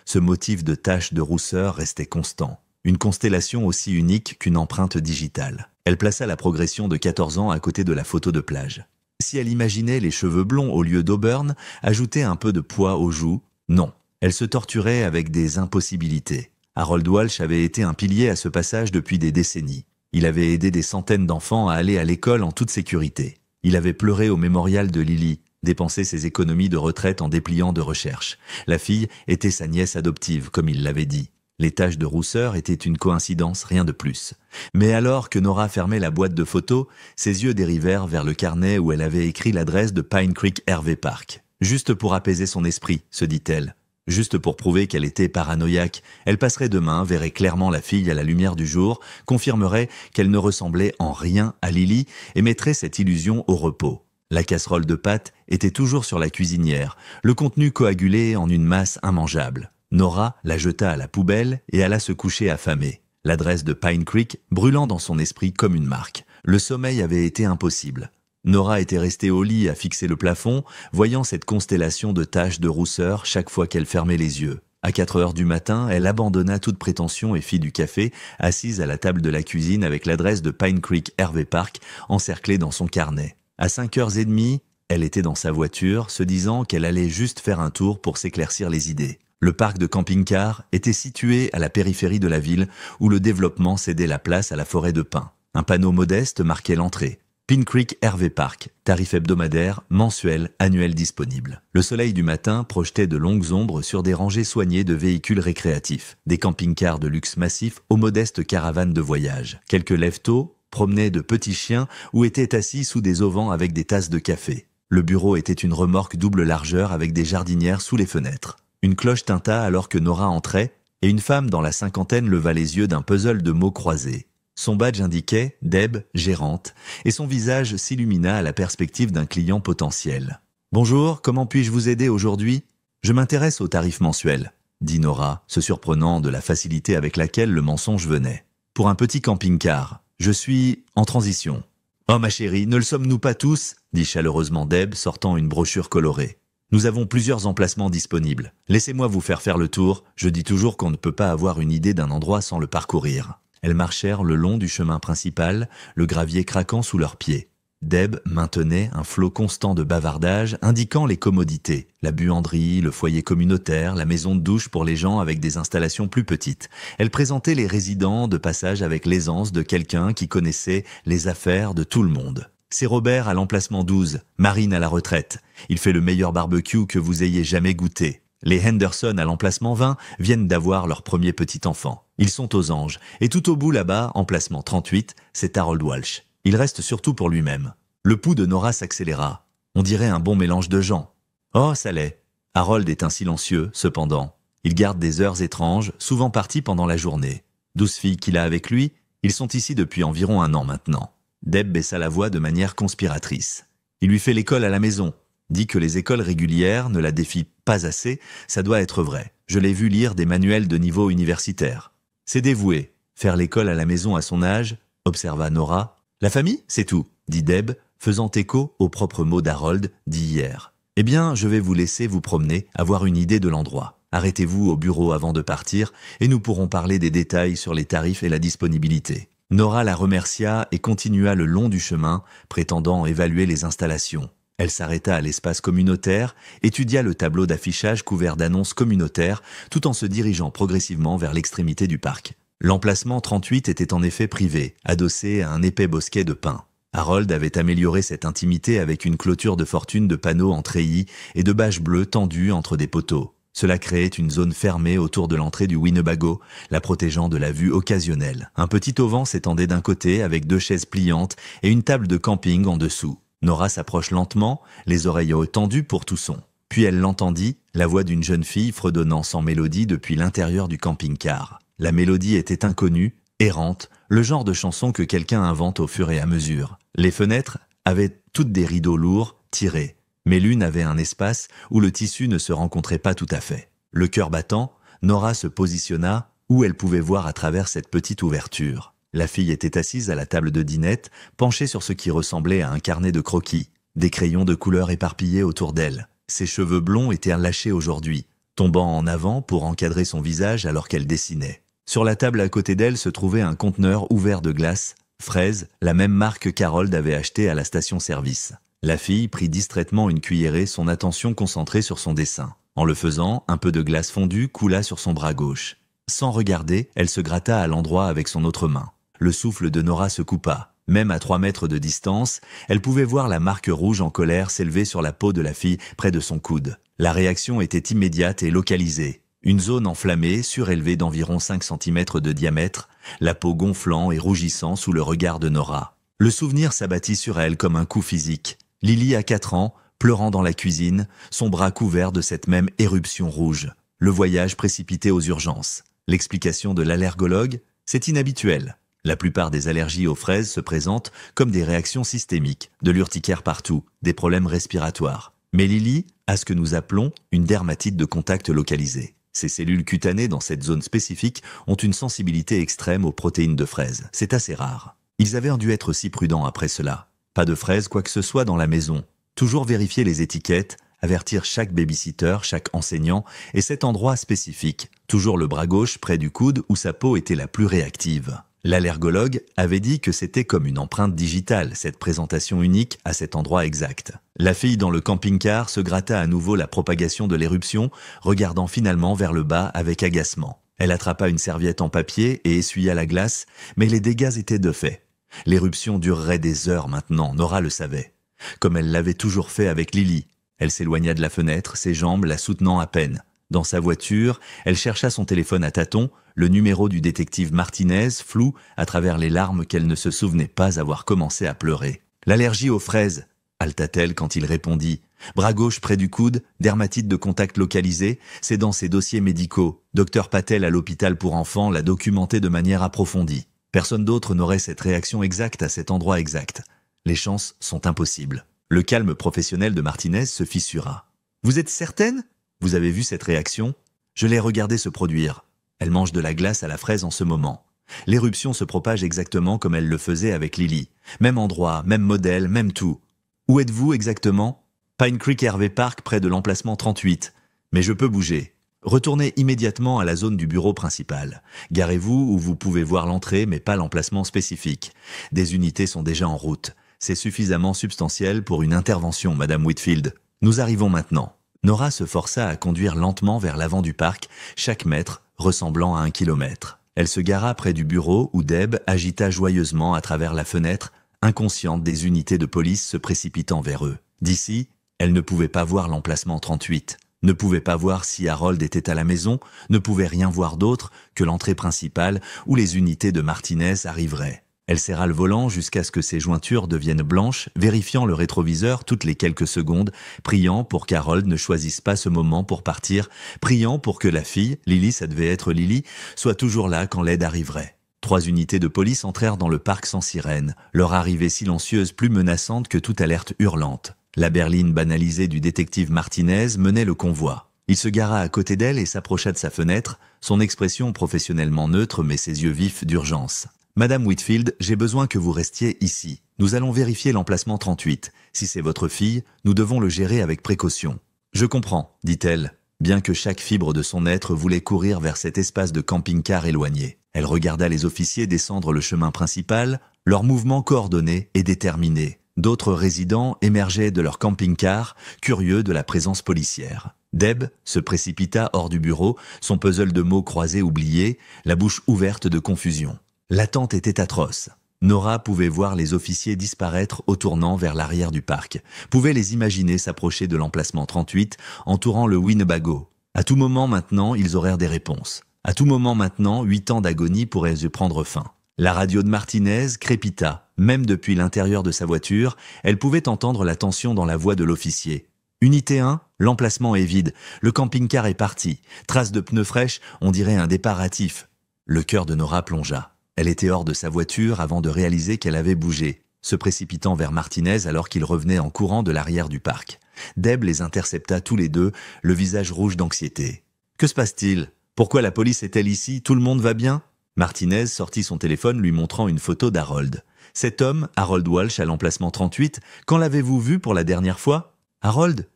Speaker 1: ce motif de taches de rousseur restait constant. Une constellation aussi unique qu'une empreinte digitale. Elle plaça la progression de 14 ans à côté de la photo de plage. Si elle imaginait les cheveux blonds au lieu d'auburn, ajouter un peu de poids aux joues, non. Elle se torturait avec des impossibilités. Harold Walsh avait été un pilier à ce passage depuis des décennies. Il avait aidé des centaines d'enfants à aller à l'école en toute sécurité. Il avait pleuré au mémorial de Lily, dépensé ses économies de retraite en dépliant de recherche. La fille était sa nièce adoptive, comme il l'avait dit. Les taches de rousseur étaient une coïncidence, rien de plus. Mais alors que Nora fermait la boîte de photos, ses yeux dérivèrent vers le carnet où elle avait écrit l'adresse de Pine Creek RV Park. Juste pour apaiser son esprit, se dit-elle. Juste pour prouver qu'elle était paranoïaque, elle passerait demain, verrait clairement la fille à la lumière du jour, confirmerait qu'elle ne ressemblait en rien à Lily et mettrait cette illusion au repos. La casserole de pâtes était toujours sur la cuisinière, le contenu coagulé en une masse immangeable. Nora la jeta à la poubelle et alla se coucher affamée. L'adresse de Pine Creek brûlant dans son esprit comme une marque. Le sommeil avait été impossible. Nora était restée au lit à fixer le plafond, voyant cette constellation de taches de rousseur chaque fois qu'elle fermait les yeux. À 4 heures du matin, elle abandonna toute prétention et fit du café, assise à la table de la cuisine avec l'adresse de Pine Creek RV Park encerclée dans son carnet. À 5h30, elle était dans sa voiture, se disant qu'elle allait juste faire un tour pour s'éclaircir les idées. Le parc de camping-car était situé à la périphérie de la ville où le développement cédait la place à la forêt de pins. Un panneau modeste marquait l'entrée. Pine Creek RV Park, tarif hebdomadaire, mensuel, annuel disponible. Le soleil du matin projetait de longues ombres sur des rangées soignées de véhicules récréatifs, des camping-cars de luxe massif aux modestes caravanes de voyage. Quelques lève-tôt promenaient de petits chiens ou étaient assis sous des auvents avec des tasses de café. Le bureau était une remorque double largeur avec des jardinières sous les fenêtres. Une cloche tinta alors que Nora entrait et une femme dans la cinquantaine leva les yeux d'un puzzle de mots croisés. Son badge indiquait « Deb, gérante » et son visage s'illumina à la perspective d'un client potentiel. Bonjour, comment puis-je vous aider aujourd'hui? Je m'intéresse aux tarifs mensuels, dit Nora, se surprenant de la facilité avec laquelle le mensonge venait. Pour un petit camping-car, je suis en transition. Oh ma chérie, ne le sommes-nous pas tous? Dit chaleureusement Deb, sortant une brochure colorée. Nous avons plusieurs emplacements disponibles. Laissez-moi vous faire le tour. Je dis toujours qu'on ne peut pas avoir une idée d'un endroit sans le parcourir. Elles marchèrent le long du chemin principal, le gravier craquant sous leurs pieds. Deb maintenait un flot constant de bavardage indiquant les commodités, la buanderie, le foyer communautaire, la maison de douche pour les gens avec des installations plus petites. Elle présentait les résidents de passage avec l'aisance de quelqu'un qui connaissait les affaires de tout le monde. C'est Robert à l'emplacement 12, Marine à la retraite. Il fait le meilleur barbecue que vous ayez jamais goûté. Les Henderson à l'emplacement 20 viennent d'avoir leur premier petit enfant. Ils sont aux anges. Et tout au bout là-bas, emplacement 38, c'est Harold Walsh. Il reste surtout pour lui-même. Le pouls de Nora s'accéléra. On dirait un bon mélange de gens. Oh, ça l'est. Harold est un silencieux, cependant. Il garde des heures étranges, souvent parties pendant la journée. 12 filles qu'il a avec lui, ils sont ici depuis environ 1 an maintenant. Deb baissa la voix de manière conspiratrice. Il lui fait l'école à la maison. Dit que les écoles régulières ne la défient pas assez, ça doit être vrai. Je l'ai vu lire des manuels de niveau universitaire. C'est dévoué. Faire l'école à la maison à son âge, observa Nora. La famille, c'est tout, dit Deb, faisant écho aux propres mots d'Harold d'hier. Eh bien, je vais vous laisser vous promener, avoir une idée de l'endroit. Arrêtez-vous au bureau avant de partir et nous pourrons parler des détails sur les tarifs et la disponibilité. Nora la remercia et continua le long du chemin, prétendant évaluer les installations. Elle s'arrêta à l'espace communautaire, étudia le tableau d'affichage couvert d'annonces communautaires, tout en se dirigeant progressivement vers l'extrémité du parc. L'emplacement 38 était en effet privé, adossé à un épais bosquet de pins. Harold avait amélioré cette intimité avec une clôture de fortune de panneaux en treillis et de bâches bleues tendues entre des poteaux. Cela créait une zone fermée autour de l'entrée du Winnebago, la protégeant de la vue occasionnelle. Un petit auvent s'étendait d'un côté avec 2 chaises pliantes et une table de camping en dessous. Nora s'approche lentement, les oreilles tendues pour tout son. Puis elle l'entendit, la voix d'une jeune fille fredonnant sans mélodie depuis l'intérieur du camping-car. La mélodie était inconnue, errante, le genre de chanson que quelqu'un invente au fur et à mesure. Les fenêtres avaient toutes des rideaux lourds, tirés, mais l'une avait un espace où le tissu ne se rencontrait pas tout à fait. Le cœur battant, Nora se positionna où elle pouvait voir à travers cette petite ouverture. La fille était assise à la table de dînette, penchée sur ce qui ressemblait à un carnet de croquis, des crayons de couleurs éparpillés autour d'elle. Ses cheveux blonds étaient lâchés aujourd'hui, tombant en avant pour encadrer son visage alors qu'elle dessinait. Sur la table à côté d'elle se trouvait un conteneur ouvert de glace, fraise, la même marque qu'Harold avait acheté à la station-service. La fille prit distraitement une cuillerée, son attention concentrée sur son dessin. En le faisant, un peu de glace fondue coula sur son bras gauche. Sans regarder, elle se gratta à l'endroit avec son autre main. Le souffle de Nora se coupa. Même à 3 mètres de distance, elle pouvait voir la marque rouge en colère s'élever sur la peau de la fille près de son coude. La réaction était immédiate et localisée. Une zone enflammée, surélevée d'environ 5 cm de diamètre, la peau gonflant et rougissant sous le regard de Nora. Le souvenir s'abattit sur elle comme un coup physique. Lily a 4 ans, pleurant dans la cuisine, son bras couvert de cette même éruption rouge. Le voyage précipité aux urgences. L'explication de l'allergologue, c'est inhabituel. La plupart des allergies aux fraises se présentent comme des réactions systémiques, de l'urticaire partout, des problèmes respiratoires. Mais Lily a ce que nous appelons une dermatite de contact localisée. Ces cellules cutanées dans cette zone spécifique ont une sensibilité extrême aux protéines de fraises. C'est assez rare. Ils avaient dû être si prudents après cela. Pas de fraises quoi que ce soit dans la maison. Toujours vérifier les étiquettes, avertir chaque babysitter, chaque enseignant et cet endroit spécifique. Toujours le bras gauche près du coude où sa peau était la plus réactive. L'allergologue avait dit que c'était comme une empreinte digitale, cette présentation unique à cet endroit exact. La fille dans le camping-car se gratta à nouveau la propagation de l'éruption, regardant finalement vers le bas avec agacement. Elle attrapa une serviette en papier et essuya la glace, mais les dégâts étaient de fait. L'éruption durerait des heures maintenant, Nora le savait. Comme elle l'avait toujours fait avec Lily. Elle s'éloigna de la fenêtre, ses jambes la soutenant à peine. Dans sa voiture, elle chercha son téléphone à tâtons, le numéro du détective Martinez, flou à travers les larmes qu'elle ne se souvenait pas avoir commencé à pleurer. « L'allergie aux fraises !» halta-t-elle quand il répondit. « Bras gauche près du coude, dermatite de contact localisée, c'est dans ses dossiers médicaux. Docteur Patel à l'hôpital pour enfants l'a documenté de manière approfondie. Personne d'autre n'aurait cette réaction exacte à cet endroit exact. Les chances sont impossibles. » Le calme professionnel de Martinez se fissura. « Vous êtes certaine ? Vous avez vu cette réaction ? Je l'ai regardée se produire. Elle mange de la glace à la fraise en ce moment. L'éruption se propage exactement comme elle le faisait avec Lily. Même endroit, même modèle, même tout. Où êtes-vous exactement ? Pine Creek Hervey Park, près de l'emplacement 38. Mais je peux bouger. Retournez immédiatement à la zone du bureau principal. Garez-vous où vous pouvez voir l'entrée, mais pas l'emplacement spécifique. Des unités sont déjà en route. C'est suffisamment substantiel pour une intervention, Madame Whitfield. Nous arrivons maintenant. » Nora se força à conduire lentement vers l'avant du parc, chaque mètre ressemblant à 1 kilomètre. Elle se gara près du bureau où Deb agita joyeusement à travers la fenêtre, inconsciente des unités de police se précipitant vers eux. D'ici, elle ne pouvait pas voir l'emplacement 38, ne pouvait pas voir si Harold était à la maison, ne pouvait rien voir d'autre que l'entrée principale où les unités de Martinez arriveraient. Elle serra le volant jusqu'à ce que ses jointures deviennent blanches, vérifiant le rétroviseur toutes les quelques secondes, priant pour qu'Harold ne choisisse pas ce moment pour partir, priant pour que la fille, Lily, ça devait être Lily, soit toujours là quand l'aide arriverait. 3 unités de police entrèrent dans le parc sans sirène, leur arrivée silencieuse plus menaçante que toute alerte hurlante. La berline banalisée du détective Martinez menait le convoi. Il se gara à côté d'elle et s'approcha de sa fenêtre, son expression professionnellement neutre mais ses yeux vifs d'urgence. « Madame Whitfield, j'ai besoin que vous restiez ici. Nous allons vérifier l'emplacement 38. Si c'est votre fille, nous devons le gérer avec précaution. »« Je comprends, » dit-elle, bien que chaque fibre de son être voulait courir vers cet espace de camping-car éloigné. Elle regarda les officiers descendre le chemin principal, leurs mouvements coordonnés et déterminés. D'autres résidents émergeaient de leur camping-car, curieux de la présence policière. Deb se précipita hors du bureau, son puzzle de mots croisés oublié, la bouche ouverte de confusion. L'attente était atroce. Nora pouvait voir les officiers disparaître au tournant vers l'arrière du parc, pouvait les imaginer s'approcher de l'emplacement 38, entourant le Winnebago. À tout moment maintenant, ils auront des réponses. À tout moment maintenant, 8 ans d'agonie pourraient y prendre fin. La radio de Martinez crépita. Même depuis l'intérieur de sa voiture, elle pouvait entendre la tension dans la voix de l'officier. « Unité 1, l'emplacement est vide. Le camping-car est parti. Trace de pneus fraîches, on dirait un départ hâtif. » Le cœur de Nora plongea. Elle était hors de sa voiture avant de réaliser qu'elle avait bougé, se précipitant vers Martinez alors qu'il revenait en courant de l'arrière du parc. Deb les intercepta tous les deux, le visage rouge d'anxiété. « Que se passe-t-il ? Pourquoi la police est-elle ici ? Tout le monde va bien ?» Martinez sortit son téléphone lui montrant une photo d'Harold. « Cet homme, Harold Walsh à l'emplacement 38, quand l'avez-vous vu pour la dernière fois ? » « Harold ?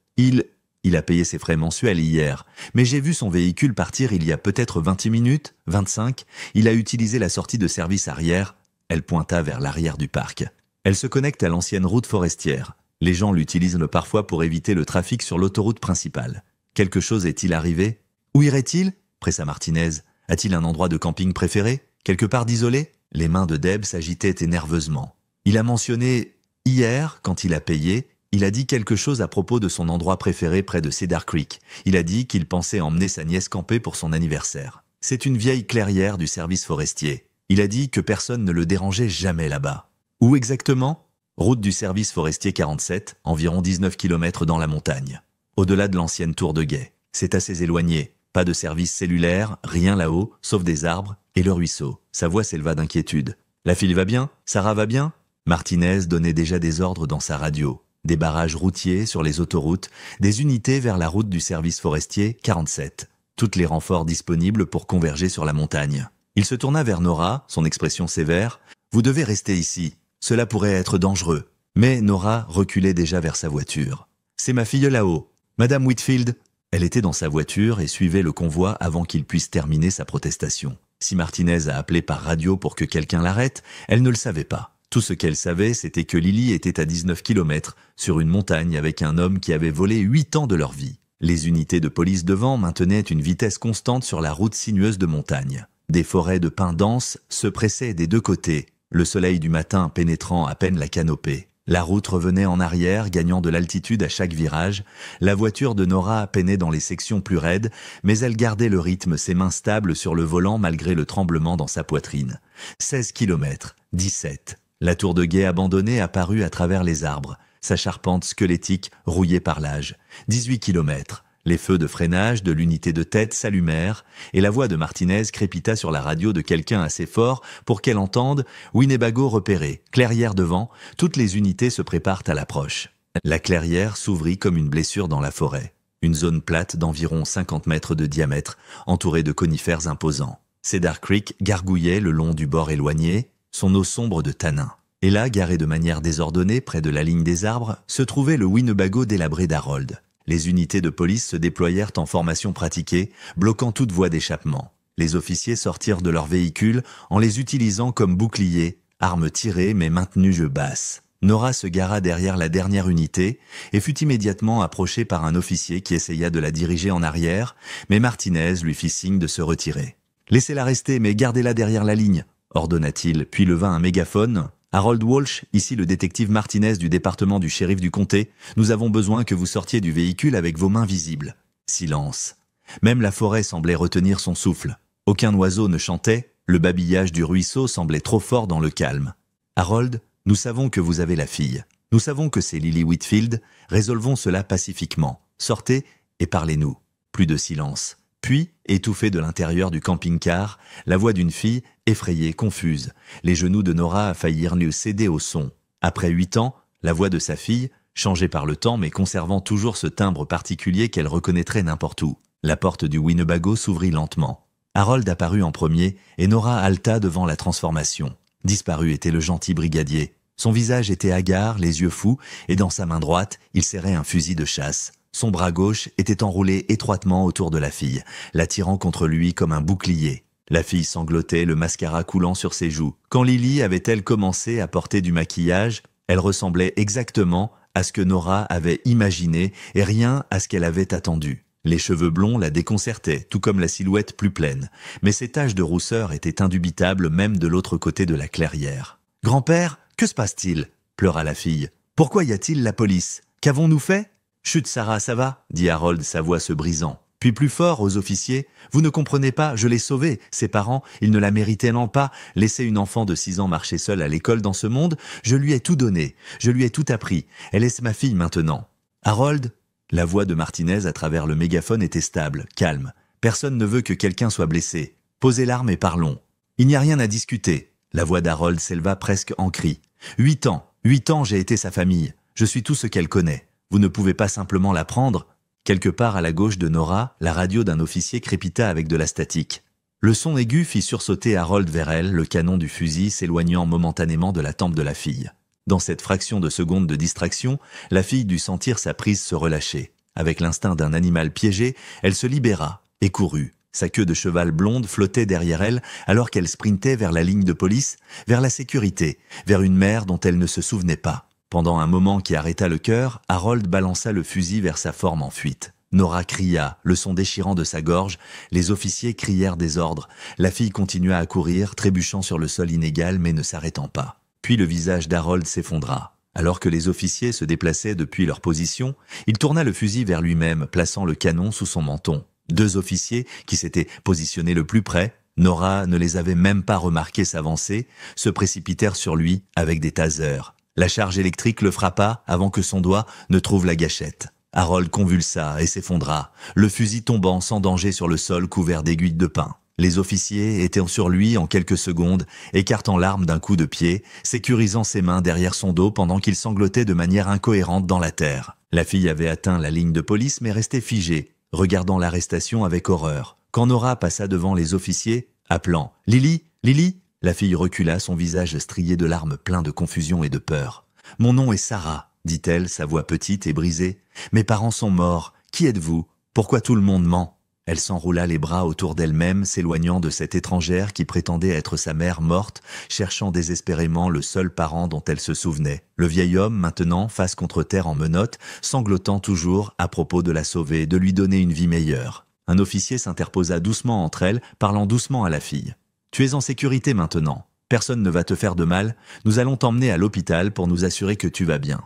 Speaker 1: Il a payé ses frais mensuels hier, mais j'ai vu son véhicule partir il y a peut-être 28 minutes, 25. Il a utilisé la sortie de service arrière. » Elle pointa vers l'arrière du parc. Elle se connecte à l'ancienne route forestière. Les gens l'utilisent parfois pour éviter le trafic sur l'autoroute principale. Quelque chose est-il arrivé ? Où irait-il ? Pressa Martinez. A-t-il un endroit de camping préféré ? Quelque part d'isolé ? Les mains de Deb s'agitaient nerveusement. Il a mentionné hier, quand il a payé, il a dit quelque chose à propos de son endroit préféré près de Cedar Creek. Il a dit qu'il pensait emmener sa nièce camper pour son anniversaire. C'est une vieille clairière du service forestier. Il a dit que personne ne le dérangeait jamais là-bas. Où exactement ? Route du service forestier 47, environ 19 km dans la montagne. Au-delà de l'ancienne tour de guet. C'est assez éloigné. Pas de service cellulaire, rien là-haut, sauf des arbres et le ruisseau. Sa voix s'éleva d'inquiétude. « La fille va bien ? Sarah va bien ?» Martinez donnait déjà des ordres dans sa radio. Des barrages routiers sur les autoroutes, des unités vers la route du service forestier 47. Toutes les renforts disponibles pour converger sur la montagne. Il se tourna vers Nora, son expression sévère. « Vous devez rester ici. Cela pourrait être dangereux. » Mais Nora reculait déjà vers sa voiture. « C'est ma fille là-haut. Madame Whitfield. » Elle était dans sa voiture et suivait le convoi avant qu'il puisse terminer sa protestation. Si Martinez a appelé par radio pour que quelqu'un l'arrête, elle ne le savait pas. Tout ce qu'elle savait, c'était que Lily était à 19 km, sur une montagne avec un homme qui avait volé 8 ans de leur vie. Les unités de police devant maintenaient une vitesse constante sur la route sinueuse de montagne. Des forêts de pins denses se pressaient des deux côtés, le soleil du matin pénétrant à peine la canopée. La route revenait en arrière, gagnant de l'altitude à chaque virage. La voiture de Nora peinait dans les sections plus raides, mais elle gardait le rythme, ses mains stables sur le volant malgré le tremblement dans sa poitrine. 16 km, 17. La tour de guet abandonnée apparut à travers les arbres, sa charpente squelettique rouillée par l'âge. 18 km. Les feux de freinage de l'unité de tête s'allumèrent et la voix de Martinez crépita sur la radio de quelqu'un assez fort pour qu'elle entende « Winnebago repéré, clairière devant, toutes les unités se préparent à l'approche. » La clairière s'ouvrit comme une blessure dans la forêt. Une zone plate d'environ 50 mètres de diamètre, entourée de conifères imposants. Cedar Creek gargouillait le long du bord éloigné, son eau sombre de tanin. Et là, garé de manière désordonnée près de la ligne des arbres, se trouvait le Winnebago délabré d'Harold. Les unités de police se déployèrent en formation pratiquée, bloquant toute voie d'échappement. Les officiers sortirent de leurs véhicules en les utilisant comme boucliers, armes tirées mais maintenues jeu basse. Nora se gara derrière la dernière unité et fut immédiatement approchée par un officier qui essaya de la diriger en arrière, mais Martinez lui fit signe de se retirer. « Laissez-la rester, mais gardez-la derrière la ligne », ordonna-t-il, puis leva un mégaphone. « Harold Walsh, ici le détective Martinez du département du shérif du comté, nous avons besoin que vous sortiez du véhicule avec vos mains visibles. » Silence. Même la forêt semblait retenir son souffle. Aucun oiseau ne chantait, le babillage du ruisseau semblait trop fort dans le calme. « Harold, nous savons que vous avez la fille. Nous savons que c'est Lily Whitfield. Résolvons cela pacifiquement. Sortez et parlez-nous. » Plus de silence. Puis, étouffée de l'intérieur du camping-car, la voix d'une fille, effrayée, confuse. Les genoux de Nora faillirent lui céder au son. Après 8 ans, la voix de sa fille, changée par le temps mais conservant toujours ce timbre particulier qu'elle reconnaîtrait n'importe où. La porte du Winnebago s'ouvrit lentement. Harold apparut en premier et Nora halta devant la transformation. Disparu était le gentil brigadier. Son visage était hagard, les yeux fous, et dans sa main droite, il serrait un fusil de chasse. Son bras gauche était enroulé étroitement autour de la fille, l'attirant contre lui comme un bouclier. La fille sanglotait, le mascara coulant sur ses joues. Quand Lily avait-elle commencé à porter du maquillage, elle ressemblait exactement à ce que Nora avait imaginé et rien à ce qu'elle avait attendu. Les cheveux blonds la déconcertaient, tout comme la silhouette plus pleine, mais ces taches de rousseur étaient indubitables même de l'autre côté de la clairière. « Grand-père, que se passe-t-il » pleura la fille. « Pourquoi y a-t-il la police ? Qu'avons-nous fait ?»« Chut, Sarah, ça va » dit Harold, sa voix se brisant. Puis plus fort aux officiers, « Vous ne comprenez pas, je l'ai sauvée. Ses parents, ils ne la méritaient pas. Laisser une enfant de 6 ans marcher seule à l'école dans ce monde, je lui ai tout donné, je lui ai tout appris. Elle est ma fille maintenant. »« Harold ?» La voix de Martinez à travers le mégaphone était stable, calme. Personne ne veut que quelqu'un soit blessé. Posez l'arme et parlons. Il n'y a rien à discuter. La voix d'Harold s'éleva presque en cri. 8 ans, 8 ans j'ai été sa famille. Je suis tout ce qu'elle connaît. Vous ne pouvez pas simplement la prendre. Quelque part à la gauche de Nora, la radio d'un officier crépita avec de la statique. Le son aigu fit sursauter Harold vers elle, le canon du fusil s'éloignant momentanément de la tempe de la fille. Dans cette fraction de seconde de distraction, la fille dut sentir sa prise se relâcher. Avec l'instinct d'un animal piégé, elle se libéra et courut. Sa queue de cheval blonde flottait derrière elle alors qu'elle sprintait vers la ligne de police, vers la sécurité, vers une mère dont elle ne se souvenait pas. Pendant un moment qui arrêta le cœur, Harold balança le fusil vers sa forme en fuite. Nora cria, le son déchirant de sa gorge, les officiers crièrent des ordres. La fille continua à courir, trébuchant sur le sol inégal mais ne s'arrêtant pas. Puis le visage d'Harold s'effondra. Alors que les officiers se déplaçaient depuis leur position, il tourna le fusil vers lui-même, plaçant le canon sous son menton. 2 officiers, qui s'étaient positionnés le plus près, Nora ne les avait même pas remarqués s'avancer, se précipitèrent sur lui avec des tasers. La charge électrique le frappa avant que son doigt ne trouve la gâchette. Harold convulsa et s'effondra, le fusil tombant sans danger sur le sol couvert d'aiguilles de pin. Les officiers étaient sur lui en quelques secondes, écartant l'arme d'un coup de pied, sécurisant ses mains derrière son dos pendant qu'il sanglotait de manière incohérente dans la terre. La fille avait atteint la ligne de police mais restait figée, regardant l'arrestation avec horreur. Quand Nora passa devant les officiers, appelant « Lily, Lily !» la fille recula, son visage strié de larmes plein de confusion et de peur. « Mon nom est Sarah », dit-elle, sa voix petite et brisée. « Mes parents sont morts. Qui êtes-vous? Pourquoi tout le monde ment ?» Elle s'enroula les bras autour d'elle-même, s'éloignant de cette étrangère qui prétendait être sa mère morte, cherchant désespérément le seul parent dont elle se souvenait. Le vieil homme, maintenant, face contre terre en menottes, sanglotant toujours à propos de la sauver, de lui donner une vie meilleure. Un officier s'interposa doucement entre elles, parlant doucement à la fille. « Tu es en sécurité maintenant. Personne ne va te faire de mal. Nous allons t'emmener à l'hôpital pour nous assurer que tu vas bien. »«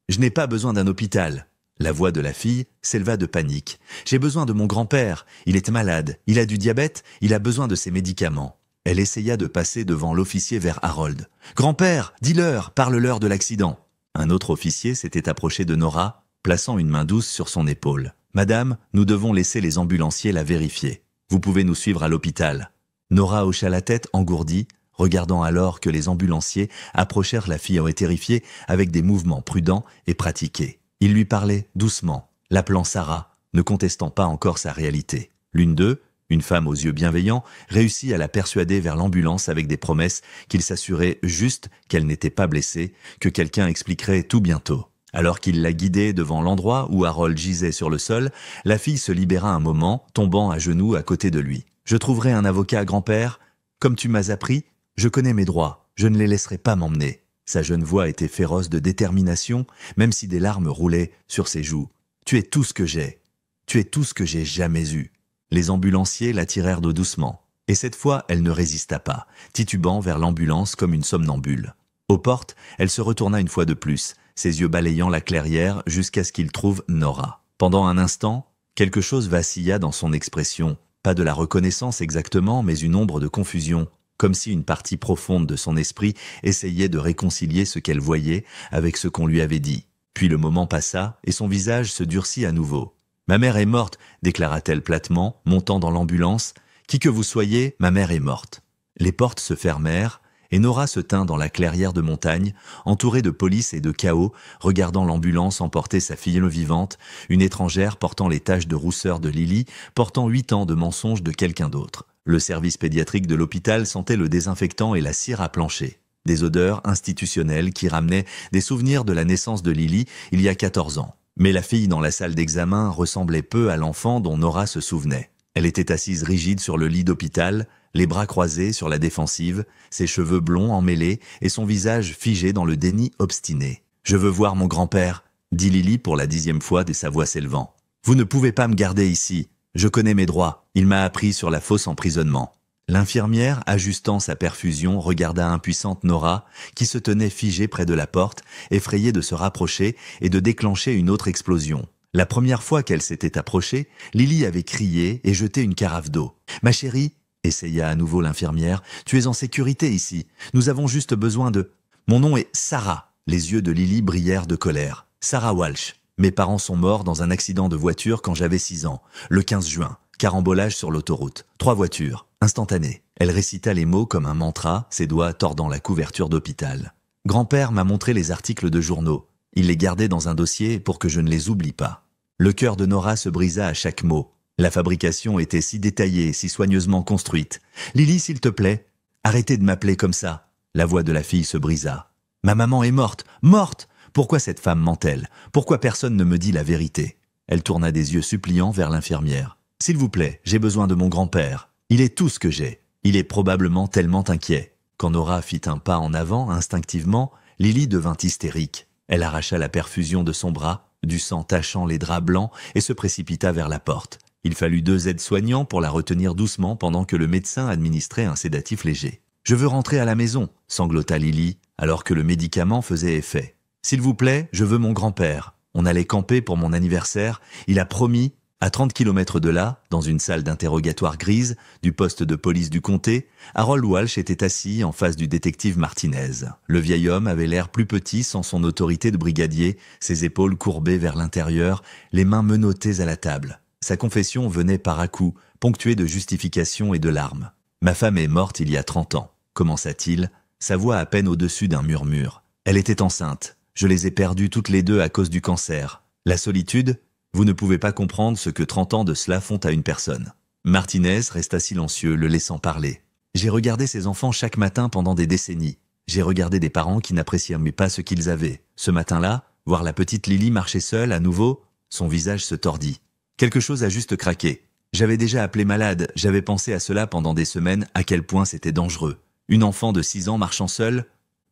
Speaker 1: Je n'ai pas besoin d'un hôpital. » La voix de la fille s'éleva de panique. « J'ai besoin de mon grand-père. Il est malade. Il a du diabète. Il a besoin de ses médicaments. » Elle essaya de passer devant l'officier vers Harold. « Grand-père, dis-leur, parle-leur de l'accident. » Un autre officier s'était approché de Nora, plaçant une main douce sur son épaule. « Madame, nous devons laisser les ambulanciers la vérifier. Vous pouvez nous suivre à l'hôpital. » Nora hocha la tête engourdie, regardant alors que les ambulanciers approchèrent la fille terrifiée avec des mouvements prudents et pratiqués. Il lui parlait doucement, l'appelant Sarah, ne contestant pas encore sa réalité. L'une d'eux, une femme aux yeux bienveillants, réussit à la persuader vers l'ambulance avec des promesses qu'il s'assurait juste qu'elle n'était pas blessée, que quelqu'un expliquerait tout bientôt. Alors qu'il la guidait devant l'endroit où Harold gisait sur le sol, la fille se libéra un moment, tombant à genoux à côté de lui. « Je trouverai un avocat, grand-père. Comme tu m'as appris, je connais mes droits, je ne les laisserai pas m'emmener. » Sa jeune voix était féroce de détermination, même si des larmes roulaient sur ses joues. « Tu es tout ce que j'ai. Tu es tout ce que j'ai jamais eu. » Les ambulanciers la tirèrent d'eau doucement. Et cette fois, elle ne résista pas, titubant vers l'ambulance comme une somnambule. Aux portes, elle se retourna une fois de plus, ses yeux balayant la clairière jusqu'à ce qu'il trouve Nora. Pendant un instant, quelque chose vacilla dans son expression. Pas de la reconnaissance exactement, mais une ombre de confusion, comme si une partie profonde de son esprit essayait de réconcilier ce qu'elle voyait avec ce qu'on lui avait dit. Puis le moment passa et son visage se durcit à nouveau. « Ma mère est morte », déclara-t-elle platement, montant dans l'ambulance. « Qui que vous soyez, ma mère est morte. » Les portes se fermèrent et Nora se tint dans la clairière de montagne, entourée de police et de chaos, regardant l'ambulance emporter sa fille vivante, une étrangère portant les taches de rousseur de Lily, portant 8 ans de mensonges de quelqu'un d'autre. Le service pédiatrique de l'hôpital sentait le désinfectant et la cire à plancher. Des odeurs institutionnelles qui ramenaient des souvenirs de la naissance de Lily il y a 14 ans. Mais la fille dans la salle d'examen ressemblait peu à l'enfant dont Nora se souvenait. Elle était assise rigide sur le lit d'hôpital, les bras croisés sur la défensive, ses cheveux blonds emmêlés et son visage figé dans le déni obstiné. « Je veux voir mon grand-père », dit Lily pour la 10e fois de sa voix s'élevant. « Vous ne pouvez pas me garder ici. Je connais mes droits. Il m'a appris sur la fausse emprisonnement. » L'infirmière, ajustant sa perfusion, regarda impuissante Nora, qui se tenait figée près de la porte, effrayée de se rapprocher et de déclencher une autre explosion. La première fois qu'elle s'était approchée, Lily avait crié et jeté une carafe d'eau. « Ma chérie !» essaya à nouveau l'infirmière. « Tu es en sécurité ici. Nous avons juste besoin de... » « Mon nom est Sarah. » Les yeux de Lily brillèrent de colère. « Sarah Walsh. Mes parents sont morts dans un accident de voiture quand j'avais 6 ans, le 15 juin. Carambolage sur l'autoroute. 3 voitures. Instantané. » Elle récita les mots comme un mantra, ses doigts tordant la couverture d'hôpital. « Grand-père m'a montré les articles de journaux. Il les gardait dans un dossier pour que je ne les oublie pas. » Le cœur de Nora se brisa à chaque mot. La fabrication était si détaillée, si soigneusement construite. « Lily, s'il te plaît, arrêtez de m'appeler comme ça. » La voix de la fille se brisa. « Ma maman est morte. Morte! Pourquoi cette femme ment-elle? Pourquoi personne ne me dit la vérité ?» Elle tourna des yeux suppliants vers l'infirmière. « S'il vous plaît, j'ai besoin de mon grand-père. Il est tout ce que j'ai. Il est probablement tellement inquiet. » Quand Nora fit un pas en avant, instinctivement, Lily devint hystérique. Elle arracha la perfusion de son bras, du sang tachant les draps blancs, et se précipita vers la porte. Il fallut 2 aides-soignants pour la retenir doucement pendant que le médecin administrait un sédatif léger. « Je veux rentrer à la maison », sanglota Lily, alors que le médicament faisait effet. « S'il vous plaît, je veux mon grand-père. On allait camper pour mon anniversaire. Il a promis... » À 30 kilomètres de là, dans une salle d'interrogatoire grise du poste de police du comté, Harold Walsh était assis en face du détective Martinez. Le vieil homme avait l'air plus petit sans son autorité de brigadier, ses épaules courbées vers l'intérieur, les mains menottées à la table. Sa confession venait par à-coups, ponctuée de justifications et de larmes. « Ma femme est morte il y a 30 ans, commença-t-il, sa voix à peine au-dessus d'un murmure. Elle était enceinte. Je les ai perdues toutes les 2 à cause du cancer. La solitude... Vous ne pouvez pas comprendre ce que 30 ans de cela font à une personne. » Martinez resta silencieux, le laissant parler. « J'ai regardé ces enfants chaque matin pendant des décennies. J'ai regardé des parents qui n'appréciaient pas ce qu'ils avaient. Ce matin-là, voir la petite Lily marcher seule à nouveau, son visage se tordit. Quelque chose a juste craqué. J'avais déjà appelé malade, j'avais pensé à cela pendant des semaines, à quel point c'était dangereux. Une enfant de 6 ans marchant seule?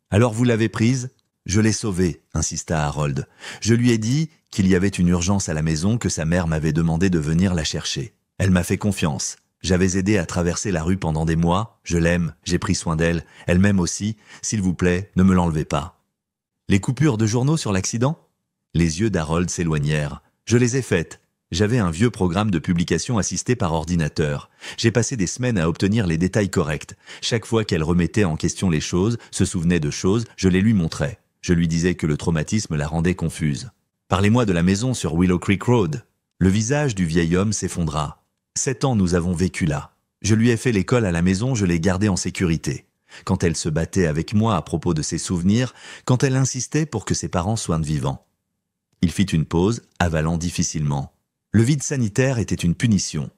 Speaker 1: Alors vous l'avez prise ? Je l'ai sauvée, insista Harold. Je lui ai dit qu'il y avait une urgence à la maison, que sa mère m'avait demandé de venir la chercher. Elle m'a fait confiance. J'avais aidé à traverser la rue pendant des mois. Je l'aime, j'ai pris soin d'elle. Elle m'aime aussi. S'il vous plaît, ne me l'enlevez pas. Les coupures de journaux sur l'accident? Les yeux d'Harold s'éloignèrent. Je les ai faites. J'avais un vieux programme de publication assisté par ordinateur. J'ai passé des semaines à obtenir les détails corrects. Chaque fois qu'elle remettait en question les choses, se souvenait de choses, je les lui montrais. Je lui disais que le traumatisme la rendait confuse. Parlez-moi de la maison sur Willow Creek Road. Le visage du vieil homme s'effondra. 7 ans nous avons vécu là. Je lui ai fait l'école à la maison, je l'ai gardé en sécurité. quand elle se battait avec moi à propos de ses souvenirs, quand elle insistait pour que ses parents soient vivants. Il fit une pause, avalant difficilement. Le vide sanitaire était une punition.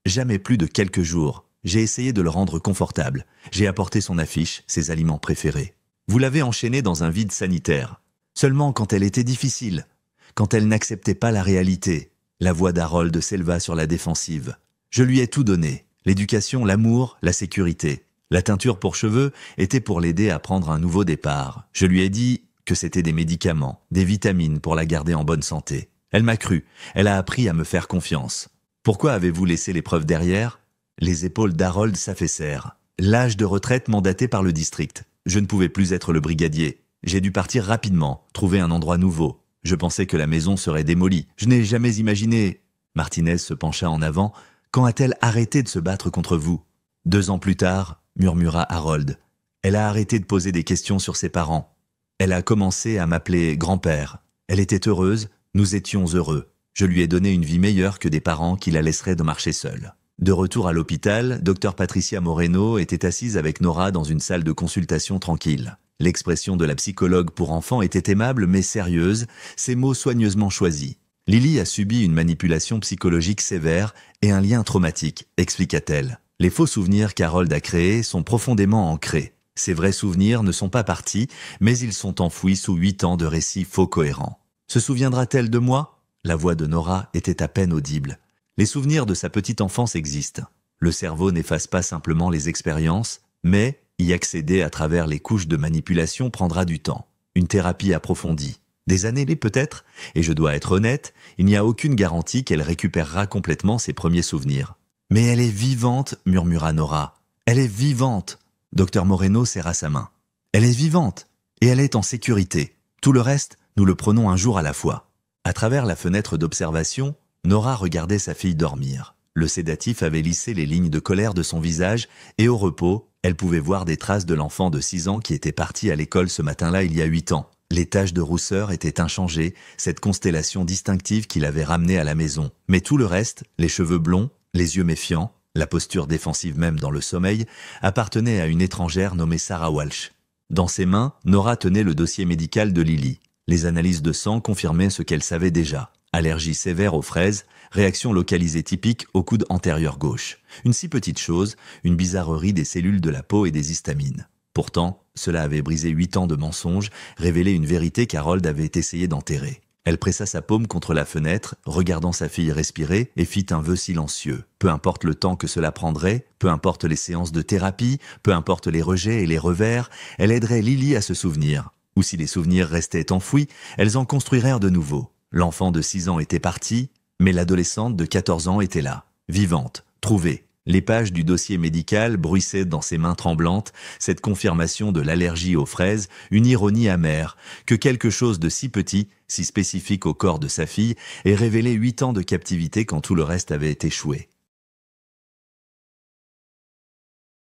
Speaker 1: Jamais plus de quelques jours. J'ai essayé de le rendre confortable. J'ai apporté son affiche, ses aliments préférés. Vous l'avez enchaînée dans un vide sanitaire. Seulement quand elle était difficile, quand elle n'acceptait pas la réalité. La voix d'Harold s'éleva sur la défensive. Je lui ai tout donné. L'éducation, l'amour, la sécurité. La teinture pour cheveux était pour l'aider à prendre un nouveau départ. Je lui ai dit que c'était des médicaments, des vitamines pour la garder en bonne santé. Elle m'a cru. Elle a appris à me faire confiance. Pourquoi avez-vous laissé l'épreuve derrière ? Les épaules d'Harold s'affaissèrent. L'âge de retraite mandaté par le district. Je ne pouvais plus être le brigadier. J'ai dû partir rapidement, trouver un endroit nouveau. Je pensais que la maison serait démolie. Je n'ai jamais imaginé... Martinez se pencha en avant. Quand a-t-elle arrêté de se battre contre vous ? 2 ans plus tard, murmura Harold. Elle a arrêté de poser des questions sur ses parents. Elle a commencé à m'appeler grand-père. Elle était heureuse, nous étions heureux. Je lui ai donné une vie meilleure que des parents qui la laisseraient de marcher seule. De retour à l'hôpital, Dr Patricia Moreno était assise avec Nora dans une salle de consultation tranquille. L'expression de la psychologue pour enfants était aimable mais sérieuse, ses mots soigneusement choisis. Lily a subi une manipulation psychologique sévère et un lien traumatique, expliqua-t-elle. Les faux souvenirs qu'Harold a créés sont profondément ancrés. Ces vrais souvenirs ne sont pas partis, mais ils sont enfouis sous 8 ans de récits faux cohérents. Se souviendra-t-elle de moi ? La voix de Nora était à peine audible. Les souvenirs de sa petite enfance existent. Le cerveau n'efface pas simplement les expériences, mais y accéder à travers les couches de manipulation prendra du temps. Une thérapie approfondie. Des années peut-être, et je dois être honnête, il n'y a aucune garantie qu'elle récupérera complètement ses premiers souvenirs. Mais elle est vivante, murmura Nora. Elle est vivante. Dr Moreno serra sa main. Elle est vivante, et elle est en sécurité. Tout le reste, nous le prenons un jour à la fois. À travers la fenêtre d'observation, Nora regardait sa fille dormir. Le sédatif avait lissé les lignes de colère de son visage, et au repos, elle pouvait voir des traces de l'enfant de 6 ans qui était parti à l'école ce matin-là il y a 8 ans. Les taches de rousseur étaient inchangées, cette constellation distinctive qui l'avait ramenée à la maison. Mais tout le reste, les cheveux blonds, les yeux méfiants, la posture défensive même dans le sommeil, appartenait à une étrangère nommée Sarah Walsh. Dans ses mains, Nora tenait le dossier médical de Lily. Les analyses de sang confirmaient ce qu'elle savait déjà. Allergie sévère aux fraises, réaction localisée typique au coude antérieur gauche. Une si petite chose, une bizarrerie des cellules de la peau et des histamines. Pourtant, cela avait brisé 8 ans de mensonges, révélé une vérité qu'Harold avait essayé d'enterrer. Elle pressa sa paume contre la fenêtre, regardant sa fille respirer, et fit un vœu silencieux. Peu importe le temps que cela prendrait, peu importe les séances de thérapie, peu importe les rejets et les revers, elle aiderait Lily à se souvenir. Ou si les souvenirs restaient enfouis, elles en construirent de nouveaux. L'enfant de 6 ans était parti, mais l'adolescente de 14 ans était là, vivante, trouvée. Les pages du dossier médical bruissaient dans ses mains tremblantes, cette confirmation de l'allergie aux fraises, une ironie amère, que quelque chose de si petit, si spécifique au corps de sa fille, ait révélé 8 ans de captivité quand tout le reste avait échoué.